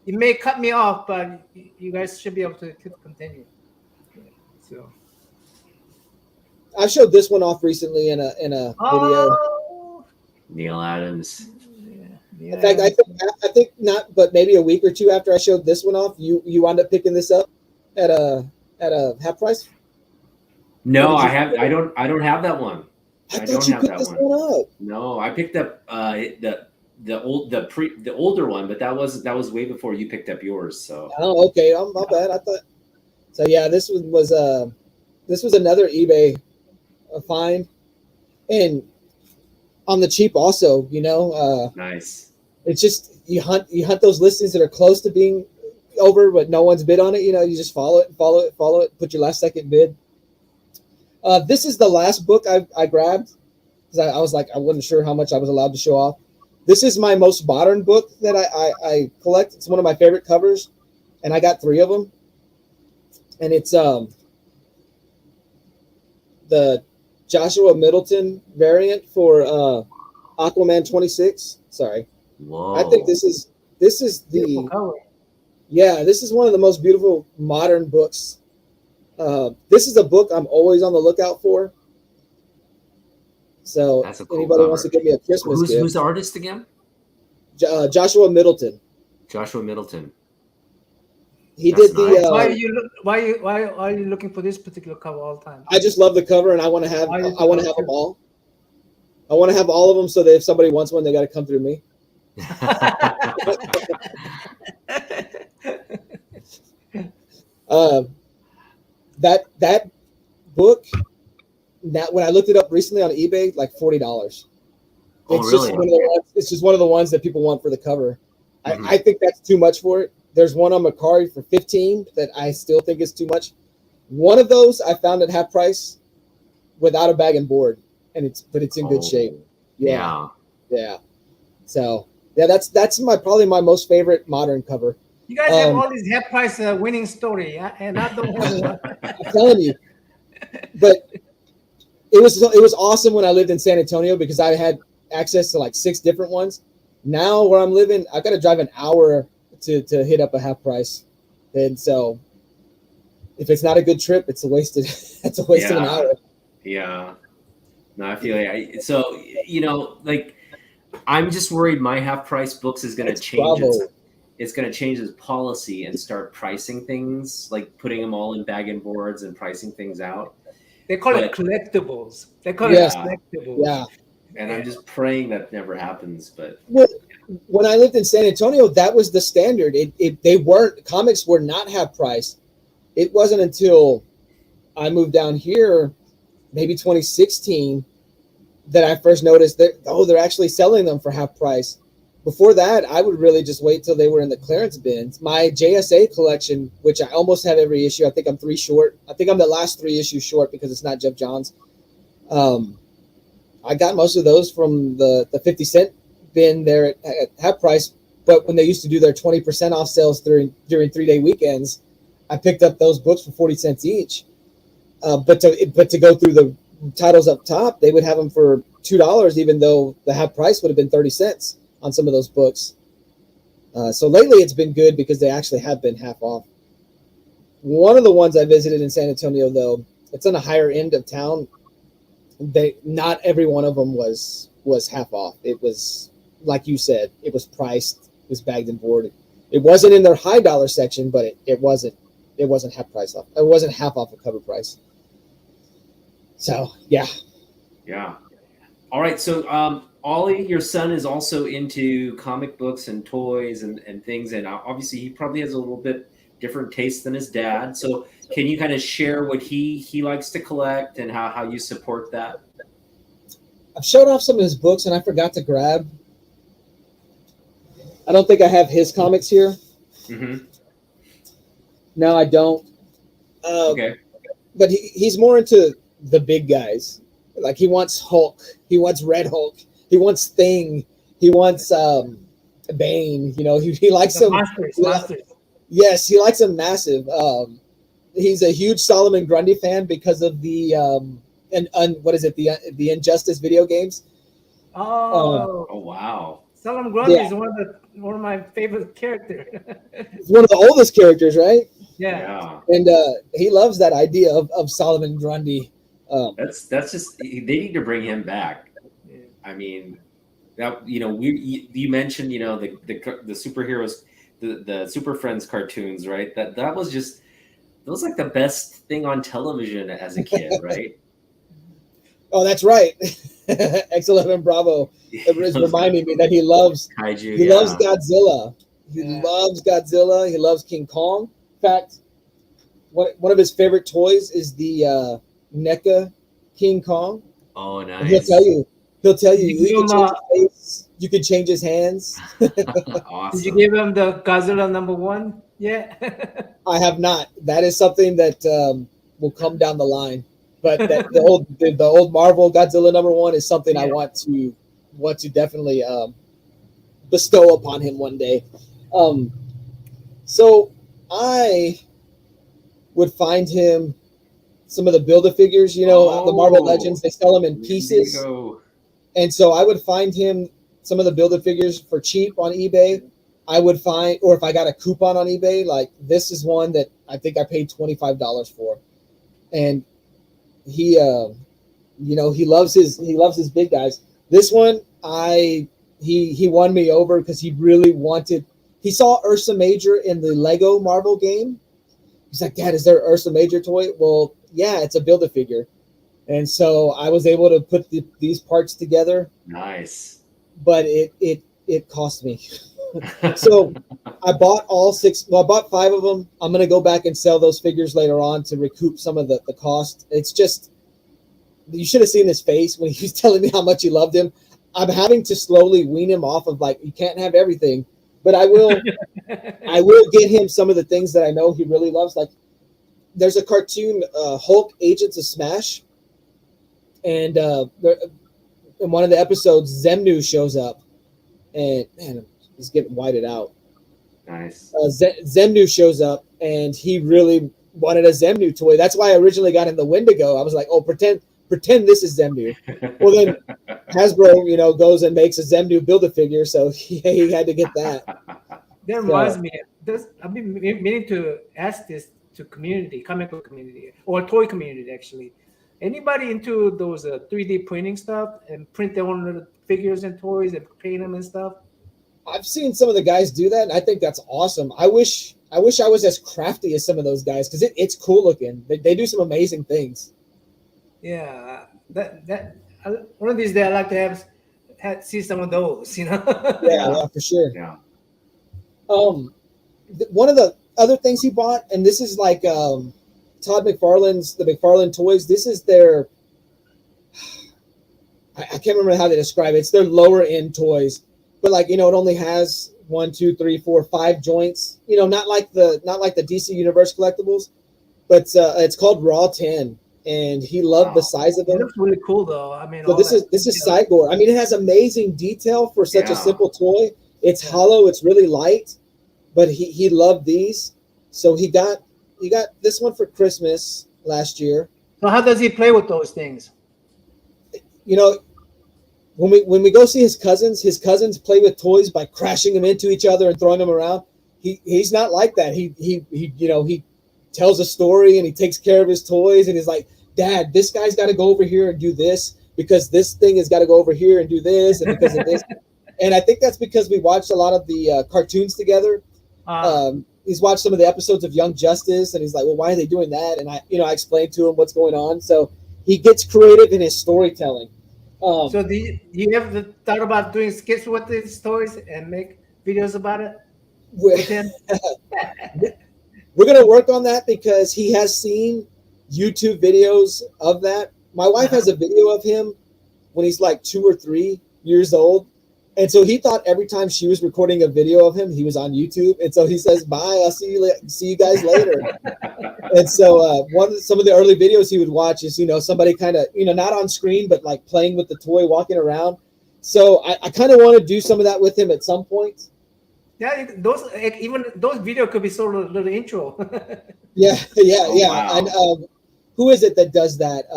may cut me off, but you guys should be able to continue. So. I showed this one off recently in a video. Neil Adams. Yeah. In fact, I think not, but maybe a week or two after I showed this one off, you wound up picking this up at a half price. No, I don't have that one. I thought you picked this one up. No, I picked up the older one, but that was way before you picked up yours. So. Oh, okay. My bad. I thought. So yeah, this was another eBay find, and on the cheap also. You know. Nice. It's just you hunt those listings that are close to being over, but no one's bid on it. You know, you just follow it. Put your last second bid. This is the last book I grabbed because I was like, I wasn't sure how much I was allowed to show off. This is my most modern book that I collect. It's one of my favorite covers, and I got 3 of them. And it's the Joshua Middleton variant for Aquaman 26. Sorry. Whoa. I think this is the this is one of the most beautiful modern books. This is a book I'm always on the lookout for. So that's a cool anybody cover. wants to give me a Christmas gift. Who's the artist again? Joshua Middleton. Joshua Middleton. He That's did the. nice. Why are you looking for this particular cover all the time? I just love the cover, and I want to have them all. I want to have all of them, so that if somebody wants one, they got to come through me. That book, that when I looked it up recently on eBay, like $40. It's just one of the ones that people want for the cover. Mm-hmm. I think that's too much for it. There's one on Macari for $15 that I still think is too much. One of those I found at half price without a bag and board, and it's in good shape. Yeah. So yeah, that's probably my most favorite modern cover. You guys have all these half price winning story, and I don't have one. I'm telling you, but it was awesome when I lived in San Antonio because I had access to like 6 different ones. Now where I'm living, I got to drive an hour to hit up a half price, and so if it's not a good trip, it's a wasted of an hour. Yeah, no, I feel like so you know, like I'm just worried my half price books is going to change. It's going to change its policy and start pricing things, like putting them all in bag and boards and pricing things out. They call it collectibles. They call it collectibles. Yeah. And I'm just praying that never happens. But when I lived in San Antonio, that was the standard. Comics were not half price. It wasn't until I moved down here, maybe 2016, that I first noticed that, they're actually selling them for half price. Before that, I would really just wait till they were in the clearance bins. My JSA collection, which I almost have every issue, I think I'm 3 short. I think I'm the last 3 issues short because it's not Jeff Johns. I got most of those from the 50 cent bin there at half price. But when they used to do their 20% off sales during 3-day weekends, I picked up those books for 40 cents each. But to go through the titles up top, they would have them for $2, even though the half price would have been 30 cents on some of those books. So lately it's been good because they actually have been half off. One of the ones I visited in San Antonio, though, it's on the higher end of town. Not every one of them was half off. It was, like you said, it was priced, it was bagged and boarded. It wasn't in their high dollar section, but it wasn't half price off. It wasn't half off of cover price. So yeah. All right. So Ollie, your son is also into comic books and toys and things, and obviously he probably has a little bit different taste than his dad. So can you kind of share what he likes to collect and how you support that? I've showed off some of his books, and I forgot to grab. I don't think I have his comics here. Mm-hmm. No, I don't. Okay. But he's more into the big guys. Like he wants Hulk. He wants Red Hulk. He wants Thing. He wants Bane. You know, he likes some monsters. Yes, he likes them massive. He's a huge Solomon Grundy fan because of the what is it, the Injustice video games. Oh wow. Solomon Grundy is one of my favorite characters. He's one of the oldest characters, right? Yeah. And he loves that idea of Solomon Grundy. That's just, they need to bring him back. Yeah. I mean, that, you know, you mentioned, you know, the superheroes, the Super Friends cartoons, right? That was like the best thing on television as a kid, right? Oh, that's right. X11 Bravo is reminding me that he loves kaiju. He loves Godzilla. He loves Godzilla. He loves King Kong. In fact, one of his favorite toys is the NECA King Kong. Oh, nice. And he'll tell you you can change his hands. Awesome. Did you give him the Godzilla #1? Yeah. I have not. That is something that will come down the line. But the old Marvel Godzilla #1 is something I want to definitely bestow upon him one day. So I would find him some of the Build-A-Figures, you know, the Marvel Legends. They sell them in pieces, and so I would find him some of the Build-A-Figures for cheap on eBay. I would find, or if I got a coupon on eBay, like this is one that I think I paid $25 for, and he loves his big guys. This one, he won me over because he really wanted. He saw Ursa Major in the Lego Marvel game. He's like, Dad, is there an Ursa Major toy? Well, yeah, it's a Build-A-Figure, and so I was able to put these parts together. Nice, but it cost me. So I bought all 6. Well, I bought 5 of them. I'm going to go back and sell those figures later on to recoup some of the cost. It's just, you should have seen his face when he was telling me how much he loved him. I'm having to slowly wean him off of, like, you can't have everything, but I will get him some of the things that I know he really loves. Like there's a cartoon, Hulk Agents of Smash. And in one of the episodes, Zemnu shows up, and man, he's getting whited out. Nice. Zemnu shows up, and he really wanted a Zemnu toy. That's why I originally got him the Wendigo. I was like, oh, pretend this is Zemnu. Well, then Hasbro, you know, goes and makes a Zemnu Build-A-Figure, so he had to get that. That reminds me. I've been meaning to ask this to comic book community, or toy community, actually. Anybody into those 3D printing stuff and print their own little figures and toys and paint them and stuff? I've seen some of the guys do that, and I think that's awesome. I wish I was as crafty as some of those guys because it's cool looking. They do some amazing things. Yeah, that one of these days I like to see some of those. You know. Yeah, for sure. Yeah. One of the other things he bought, and this is like Todd McFarlane's, the McFarlane Toys. This is their, I can't remember how they describe it. It's their lower end toys, but like, you know, it only has 1, 2, 3, 4, 5 joints. You know, not like the DC Universe collectibles, but it's called Raw 10, and he loved the size of it. It looks really cool, though. I mean, so this is Cygor. I mean, it has amazing detail for such a simple toy. It's hollow. It's really light, but he loved these. So he got this one for Christmas last year. So how does he play with those things? You know, when we go see his cousins play with toys by crashing them into each other and throwing them around. He's not like that. He tells a story and he takes care of his toys and he's like, Dad, this guy's got to go over here and do this because this thing has got to go over here and do this and because of this. And I think that's because we watched a lot of the cartoons together. He's watched some of the episodes of Young Justice and he's like, well, why are they doing that? And I explained to him what's going on. So he gets creative in his storytelling. So do you ever thought about doing skits with these toys and make videos about it with him? We're going to work on that because he has seen YouTube videos of that. My wife has a video of him when he's like 2 or 3 years old. And so he thought every time she was recording a video of him, he was on YouTube. And so he says, bye, I'll see you guys later. And so some of the early videos he would watch is, somebody kind of, not on screen, but like playing with the toy, walking around. So I kind of want to do some of that with him at some point. Yeah, those videos could be sort of a little intro. Yeah. Wow. And who is it that does that?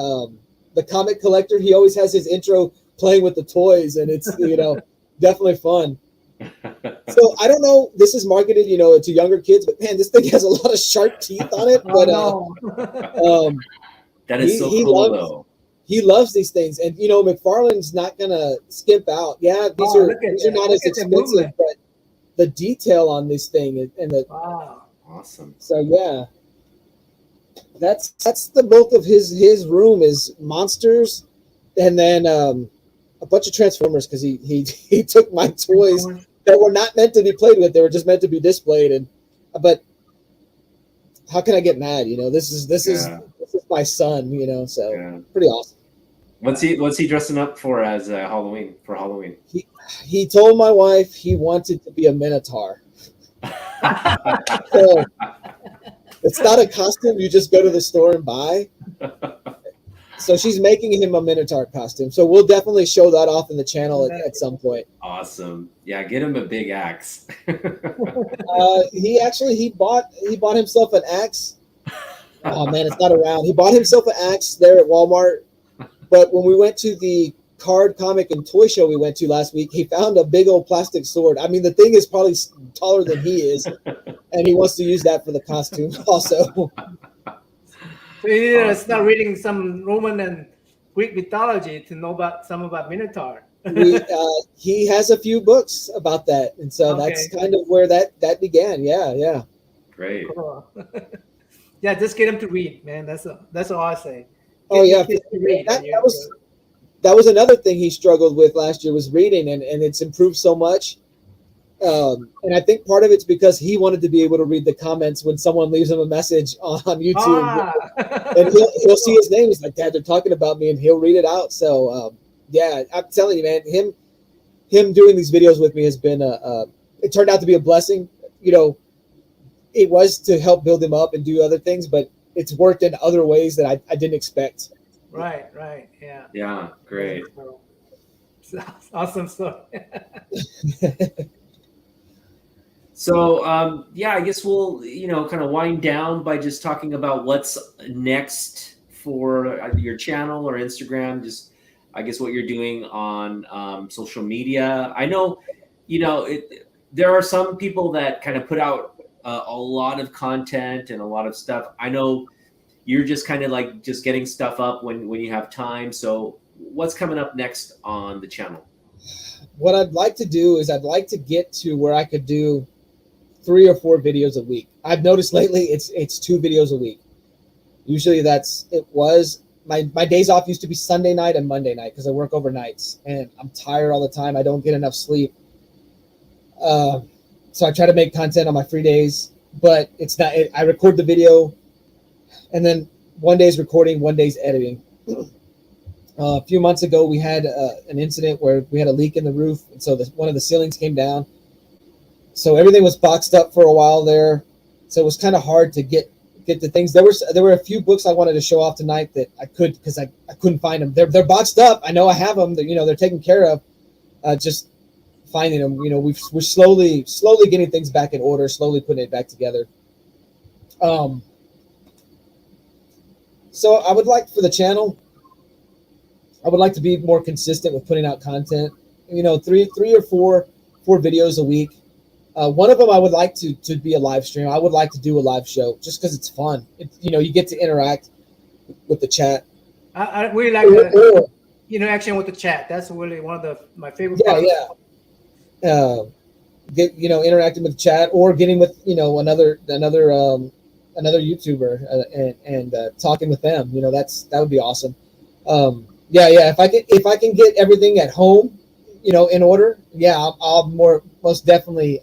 The comic collector. He always has his intro playing with the toys, and it's definitely fun. So I don't know. This is marketed, to younger kids, but man, this thing has a lot of sharp teeth on it. But that is so cool, though. He loves these things, and McFarlane's not gonna skimp out. Yeah, these are not as expensive, but the detail on this thing and the awesome. So yeah, that's the bulk of his room is monsters, and then a bunch of Transformers because he took my toys that were not meant to be played with; they were just meant to be displayed. But how can I get mad? This is my son. So pretty awesome. What's he dressing up for as Halloween? For Halloween, he told my wife he wanted to be a Minotaur. So it's not a costume you just go to the store and buy. So she's making him a Minotaur costume. So we'll definitely show that off in the channel at some point. Awesome. Yeah, get him a big axe. He bought himself an axe. Oh man, it's not around. He bought himself an axe there at Walmart. But when we went to the card, comic, and toy show we went to last week, he found a big old plastic sword. I mean, the thing is probably taller than he is, and he wants to use that for the costume also. So you start reading some Roman and Greek mythology to know about Minotaur. He has a few books about that, and so that's kind of where that began. Yeah. Great. Cool. Yeah, just get him to read, man. That's all I say. That was another thing he struggled with last year was reading, and it's improved so much. And I think part of it's because he wanted to be able to read the comments when someone leaves him a message on YouTube, and he'll see his name. He's like, "Dad, they're talking about me," and he'll read it out. So I'm telling you, man, him doing these videos with me has been it turned out to be a blessing. It was to help build him up and do other things, but it's worked in other ways that I didn't expect. Right, yeah. Yeah, great. Awesome stuff. So, I guess we'll, kind of wind down by just talking about what's next for your channel or Instagram. Just, I guess, what you're doing on social media. I know, there are some people that kind of put out a lot of content and a lot of stuff. I know you're just kind of like just getting stuff up when you have time. So what's coming up next on the channel? What I'd like to do is I'd like to get to where I could do 3 or 4 videos a week. I've noticed lately it's 2 videos a week. Usually my days off used to be Sunday night and Monday night because I work overnights and I'm tired all the time. I don't get enough sleep. So I try to make content on my free days, but it's not. I record the video, and then one day's recording, one day's editing. A few months ago, we had an incident where we had a leak in the roof, and so one of the ceilings came down. So everything was boxed up for a while there. So it was kind of hard to get the things. There were a few books I wanted to show off tonight that I could because I couldn't find them. They're boxed up. I know I have them. They're taken care of. Just finding them. We're slowly getting things back in order. Slowly putting it back together. So I would like for the channel, I would like to be more consistent with putting out content. You know, three or four videos a week. One of them I would like to be a live stream. I would like to do a live show just because it's fun. You know, you get to interact with the chat. I really like the interaction with the chat. That's really one of my favorite parts. Get interacting with the chat or getting with another YouTuber and talking with them. You know, that would be awesome. If I can get everything at home, in order, I'll most definitely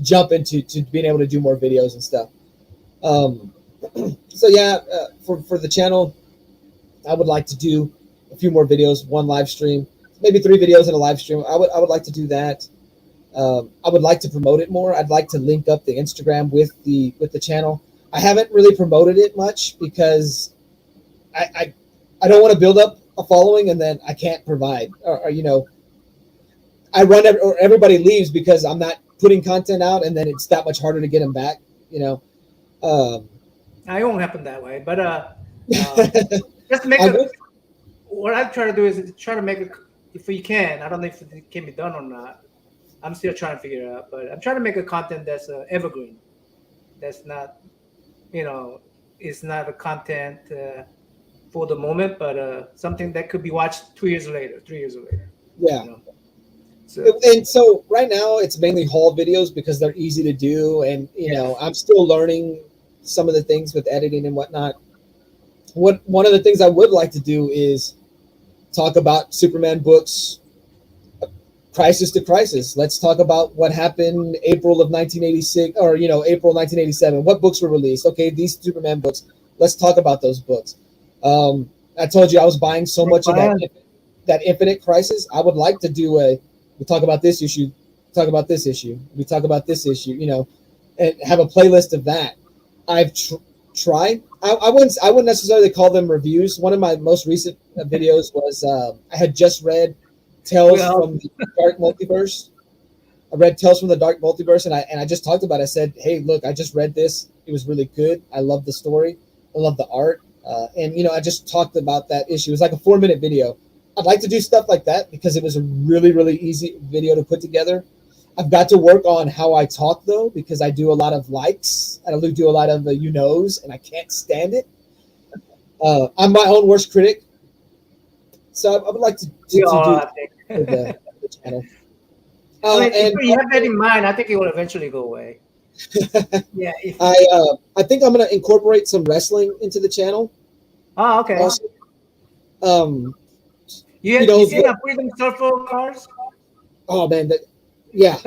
jump into being able to do more videos and stuff. For the channel, I would like to do a few more videos, one live stream, maybe 3 videos in a live stream. I would like to do that. I would like to promote it more. I'd like to link up the Instagram with the channel. I haven't really promoted it much because I don't want to build up a following and then I can't provide, or I run or everybody leaves because I'm not putting content out, and then it's that much harder to get them back. It won't happen that way, but just make it. What I try to do is try to make it, if you can. I don't know if it can be done or not. I'm still trying to figure it out, but I'm trying to make a content that's evergreen. That's not, it's not a content for the moment, but something that could be watched 2 years later, 3 years later. Yeah. So right now it's mainly haul videos because they're easy to do, and I'm still learning some of the things with editing and whatnot. One of the things I would like to do is talk about Superman books, crisis to crisis. Let's talk about what happened April of 1986, or April 1987. What books were released? Okay, these Superman books. Let's talk about those books. I told you I was buying so much of that Infinite Crisis. I would like to do we talk about this issue, talk about this issue, we talk about this issue, and have a playlist of that. I've tried. I wouldn't necessarily call them reviews. One of my most recent videos was I had just read Tales from the Dark Multiverse. I read Tales from the Dark Multiverse, and I just talked about it. I said, hey, look, I just read this. It was really good. I love the story. I love the art. And I just talked about that issue. It was like a 4-minute video. I'd like to do stuff like that because it was a really, really easy video to put together. I've got to work on how I talk, though, because I do a lot of likes. I do a lot of knows, and I can't stand it. I'm my own worst critic. So I would like to do the channel. If you have that in mind, I think it will eventually go away. Yeah. I think I'm going to incorporate some wrestling into the channel. Oh, okay. Also, you see the Freedom Surfer cars? Oh man, yeah.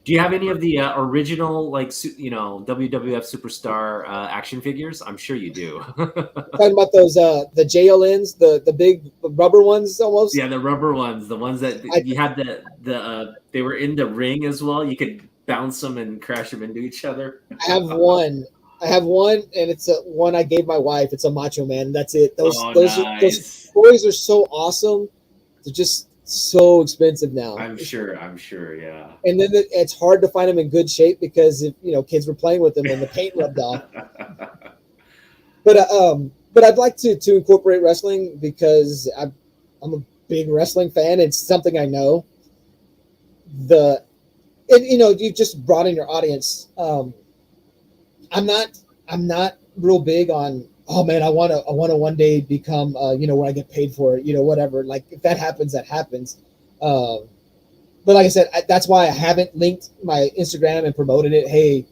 Do you have any of the original, WWF Superstar action figures? I'm sure you do. Talking about those the JLNs, the big rubber ones almost. Yeah, the rubber ones, the ones that you had they were in the ring as well. You could bounce them and crash them into each other. I have one, and it's one I gave my wife. It's a Macho Man. That's it. Those toys are so awesome. They're just so expensive now. I'm sure, yeah. And then it's hard to find them in good shape because kids were playing with them and the paint rubbed off. But I'd like to incorporate wrestling because I'm a big wrestling fan. It's something I know. You just broaden your audience. I'm not real big on, oh man, I want to one day become where I get paid for it, whatever. Like if that happens, that happens. But like I said, that's why I haven't linked my Instagram and promoted it. Hey,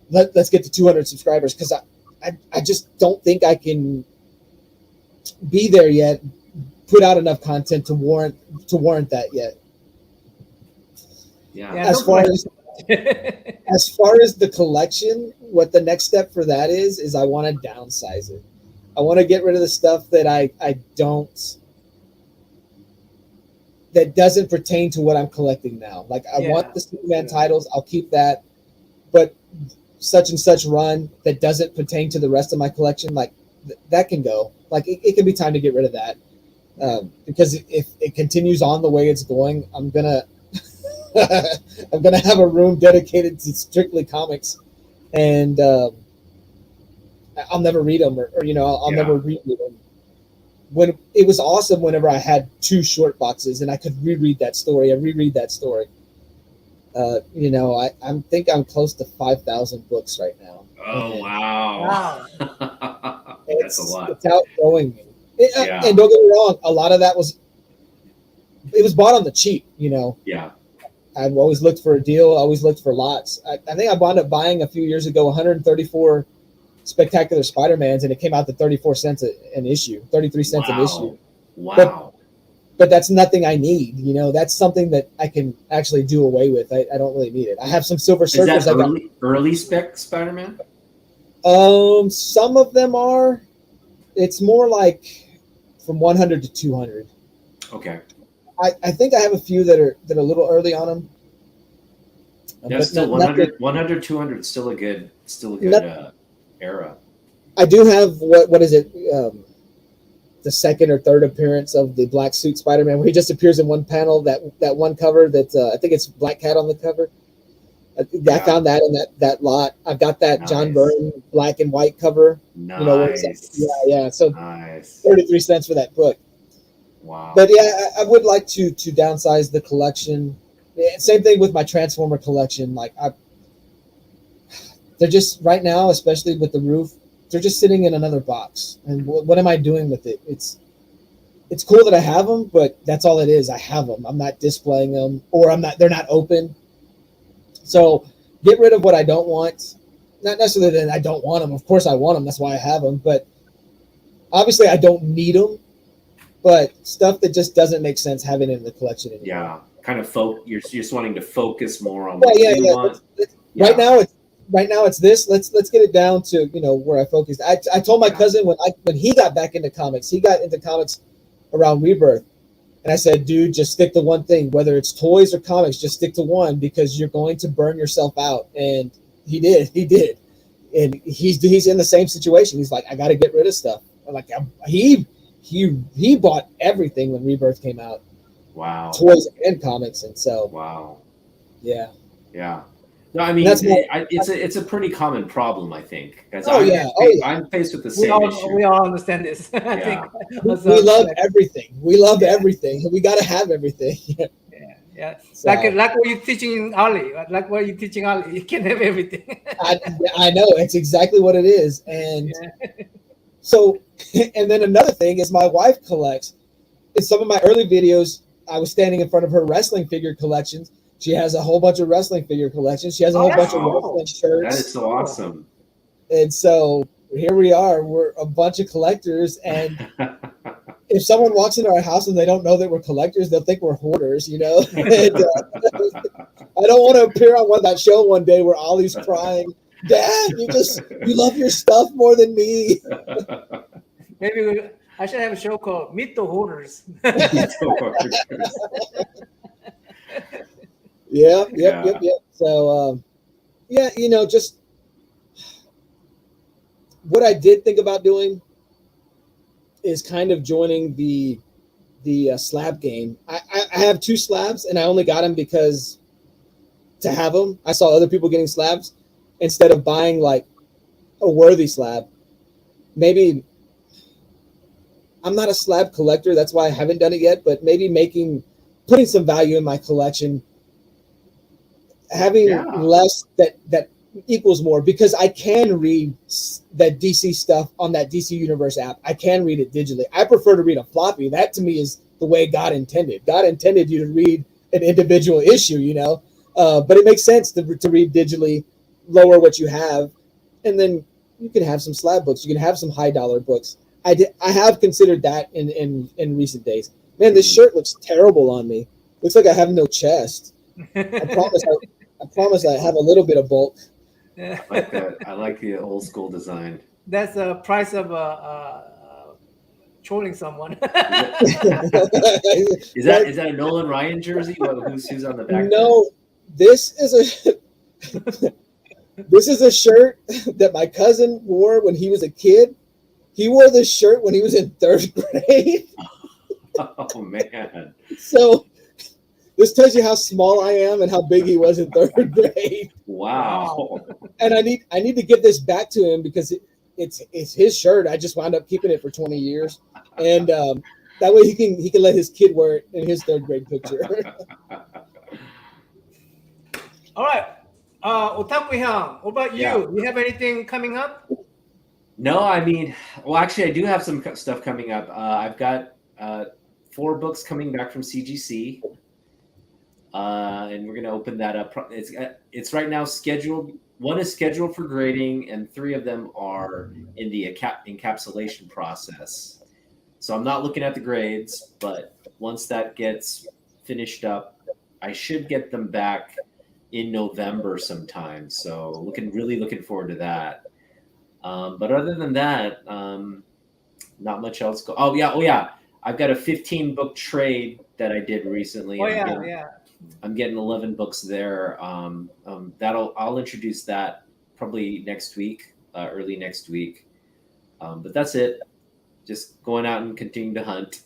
let's get to 200 subscribers, because I just don't think I can be there yet. Put out enough content to warrant that yet. Yeah. As far as the collection, what the next step for that is I want to downsize it. I want to get rid of the stuff that that doesn't pertain to what I'm collecting now. Like I want the Superman titles, I'll keep that, but such and such run that doesn't pertain to the rest of my collection, like that can go. Like it can be time to get rid of that, because if it continues on the way it's going, I'm gonna have a room dedicated to strictly comics, and I'll never read them, or you know, I'll Yeah. never read them. When it was awesome, whenever I had 2 short boxes and I could reread that story, I reread that story. You know, I think I'm close to 5,000 books right now. Oh And wow. Wow. That's a lot. It's outgrowing me. Yeah. And don't get me wrong, a lot of that was bought on the cheap. You know, Yeah. I've always looked for a deal, always looked for lots. I think I wound up buying a few years ago 134 Spectacular Spider-Mans, and it came out to 34 cents an issue, 33 cents an issue. Wow. But that's nothing I need. You know, that's something that I can actually do away with. I don't really need it. I have some Silver Is Surfers. that early spec Spider-Man? Some of them are. It's more like from 100 to 200. Okay. I think I have a few that are a little early on them. Yeah, but still nothing- 100, 200 is still a good era. I do have what is it? The second or third appearance of the black suit Spider-Man, where he just appears in one panel. That one cover that I think it's Black Cat on the cover. I found that in that lot. I've got that Nice. John Byrne black and white cover. Nice. You know, yeah. So Nice. 33 cents for that book. Wow. But yeah, I would like to downsize the collection. Yeah, same thing with my Transformer collection. Like they're just right now, especially with the roof, they're just sitting in another box. And what am I doing with it? It's cool that I have them, but that's all it is. I have them. I'm not displaying them, or they're not open. So get rid of what I don't want. Not necessarily that I don't want them. Of course I want them. That's why I have them. But obviously I don't need them. But stuff that just doesn't make sense having it in the collection anymore. Yeah, kind of you're just wanting to focus more on Well, what yeah. you want. Right now it's this. Let's get it down to, you know, where I focused. I told my cousin when he got back into comics, he got into comics around Rebirth, and I said, dude, just stick to one thing, whether it's toys or comics, just stick to one, because you're going to burn yourself out. And he did, and he's in the same situation. He's like, I got to get rid of stuff. I'm like, he bought everything when Rebirth came out. Wow. Toys and comics, and so wow. Yeah. Yeah. No, I mean, it's a pretty common problem, I think. I'm faced with the same issue. We all understand this. I Yeah. think we love everything. We love everything. We got to have everything. Yeah. So, like what you're teaching Ali. Like what you're teaching Ali. You can have everything. I know. It's exactly what it is. And so, and then another thing is my wife collects. In some of my early videos, I was standing in front of her wrestling figure collections. She has a whole bunch of wrestling figure collections. She has a whole bunch of wrestling shirts. That is so awesome. And so here we are. We're a bunch of collectors. And if someone walks into our house and they don't know that we're collectors, they'll think we're hoarders, you know? And, I don't want to appear on that show one day where Ollie's crying, Dad, you love your stuff more than me. Maybe I should have a show called Meet the Hoarders. Yep. So, you know, just what I did think about doing is kind of joining the slab game. I have 2 slabs, and I only got them because to have them. I saw other people getting slabs instead of buying like a worthy slab. Maybe I'm not a slab collector, that's why I haven't done it yet, but maybe putting some value in my collection, having less that equals more, because I can read that DC stuff on that DC Universe app. I can read it digitally. I prefer to read a floppy. That to me is the way God intended. God intended you to read an individual issue, you know, but it makes sense to read digitally, lower what you have, and then you can have some slab books. You can have some high dollar books. I have considered that in recent days. Man, this shirt looks terrible on me. Looks like I have no chest. I promise I have a little bit of bulk. I like that. I like the old school design. That's the price of trolling someone. Is that a Nolan Ryan jersey? Who's on the back? No, this is a shirt that my cousin wore when he was a kid. He wore this shirt when he was in 3rd grade. Oh man! So this tells you how small I am and how big he was in 3rd grade. Wow! And I need to give this back to him because it's his shirt. I just wound up keeping it for 20 years, and that way he can let his kid wear it in his third grade picture. All right. Otaku-hyang, what about you? Yeah. Do you have anything coming up? No, I mean, well, actually, I do have some stuff coming up. I've got 4 books coming back from CGC, and we're going to open that up. It's right now scheduled. 1 is scheduled for grading, and 3 of them are in the encapsulation process. So I'm not looking at the grades, but once that gets finished up, I should get them back in November sometime. So really looking forward to that. But other than that, not much else. Oh yeah. I've got a 15-book trade that I did recently. I'm getting 11 books there. I'll introduce that probably next week, early next week. But that's it. Just going out and continuing to hunt.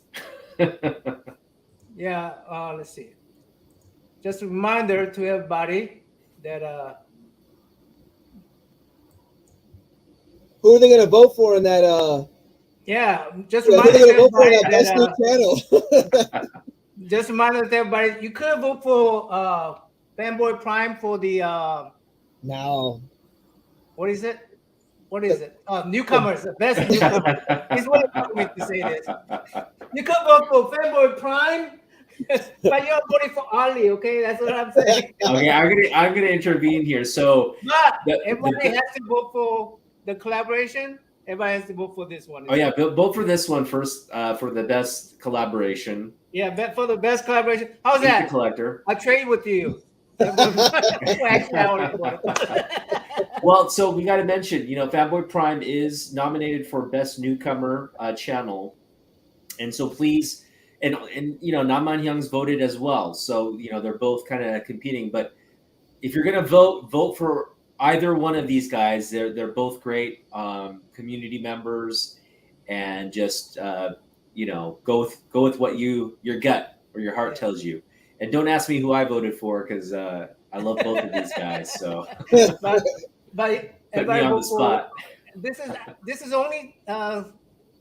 Yeah. Let's see. Just a reminder to everybody that who are they going to vote for in that? Just reminder to everybody best new channel. Just a reminder to everybody, you could vote for FanBoyPrime for the now. What is it? Newcomers, the best newcomers. He's waiting for me to say this. You could vote for FanBoyPrime, but you're voting for Ali. Okay, that's what I'm saying. Okay, I'm gonna intervene here. So, but everybody has to vote for the collaboration. Everybody has to vote for this one. Oh yeah, vote for this one first for the best collaboration. Yeah, bet for the best collaboration. How's that? The collector. I'll trade with you. Well, so we got to mention, FanBoyPrime is nominated for Best Newcomer Channel, and so please, and Naman Hyung's voted as well. So they're both kind of competing. But if you're gonna vote for either one of these guys. They're both great community members, and just go with what your gut or your heart tells you. And don't ask me who I voted for, because I love both of these guys. So, but put me on the spot. This is only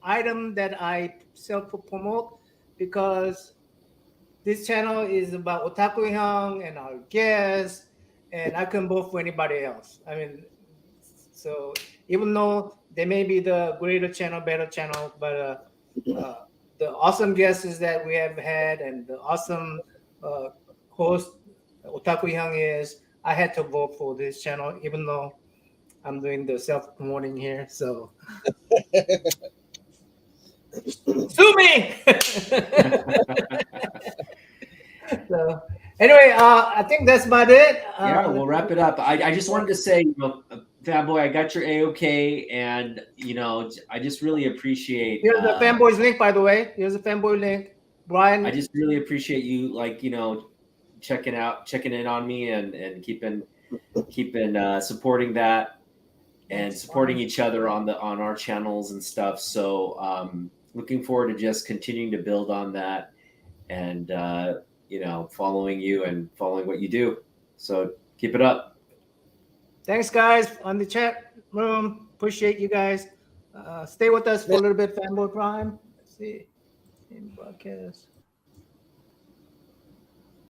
item that I self promote, because this channel is about Otaku-hyang and our guests, and I couldn't vote for anybody else. I mean, so even though they may be the greater channel, better channel, but the awesome guests that we have had and the awesome host Otaku-hyang is, I had to vote for this channel, even though I'm doing the self-promoting here. So sue me. So anyway, I think that's about it. Yeah, we'll wrap it up. I just wanted to say, Fanboy, I got your A-OK, and I just really appreciate. Here's the Fanboy's link, by the way. Here's the Fanboy link, Brian. I just really appreciate you, checking in on me and keeping supporting that and supporting each other on our channels and stuff. So looking forward to just continuing to build on that, and following you and following what you do. So keep it up. Thanks, guys, on the chat room. Appreciate you guys. Stay with us for a little bit, FanBoyPrime. Let's see. In broadcast.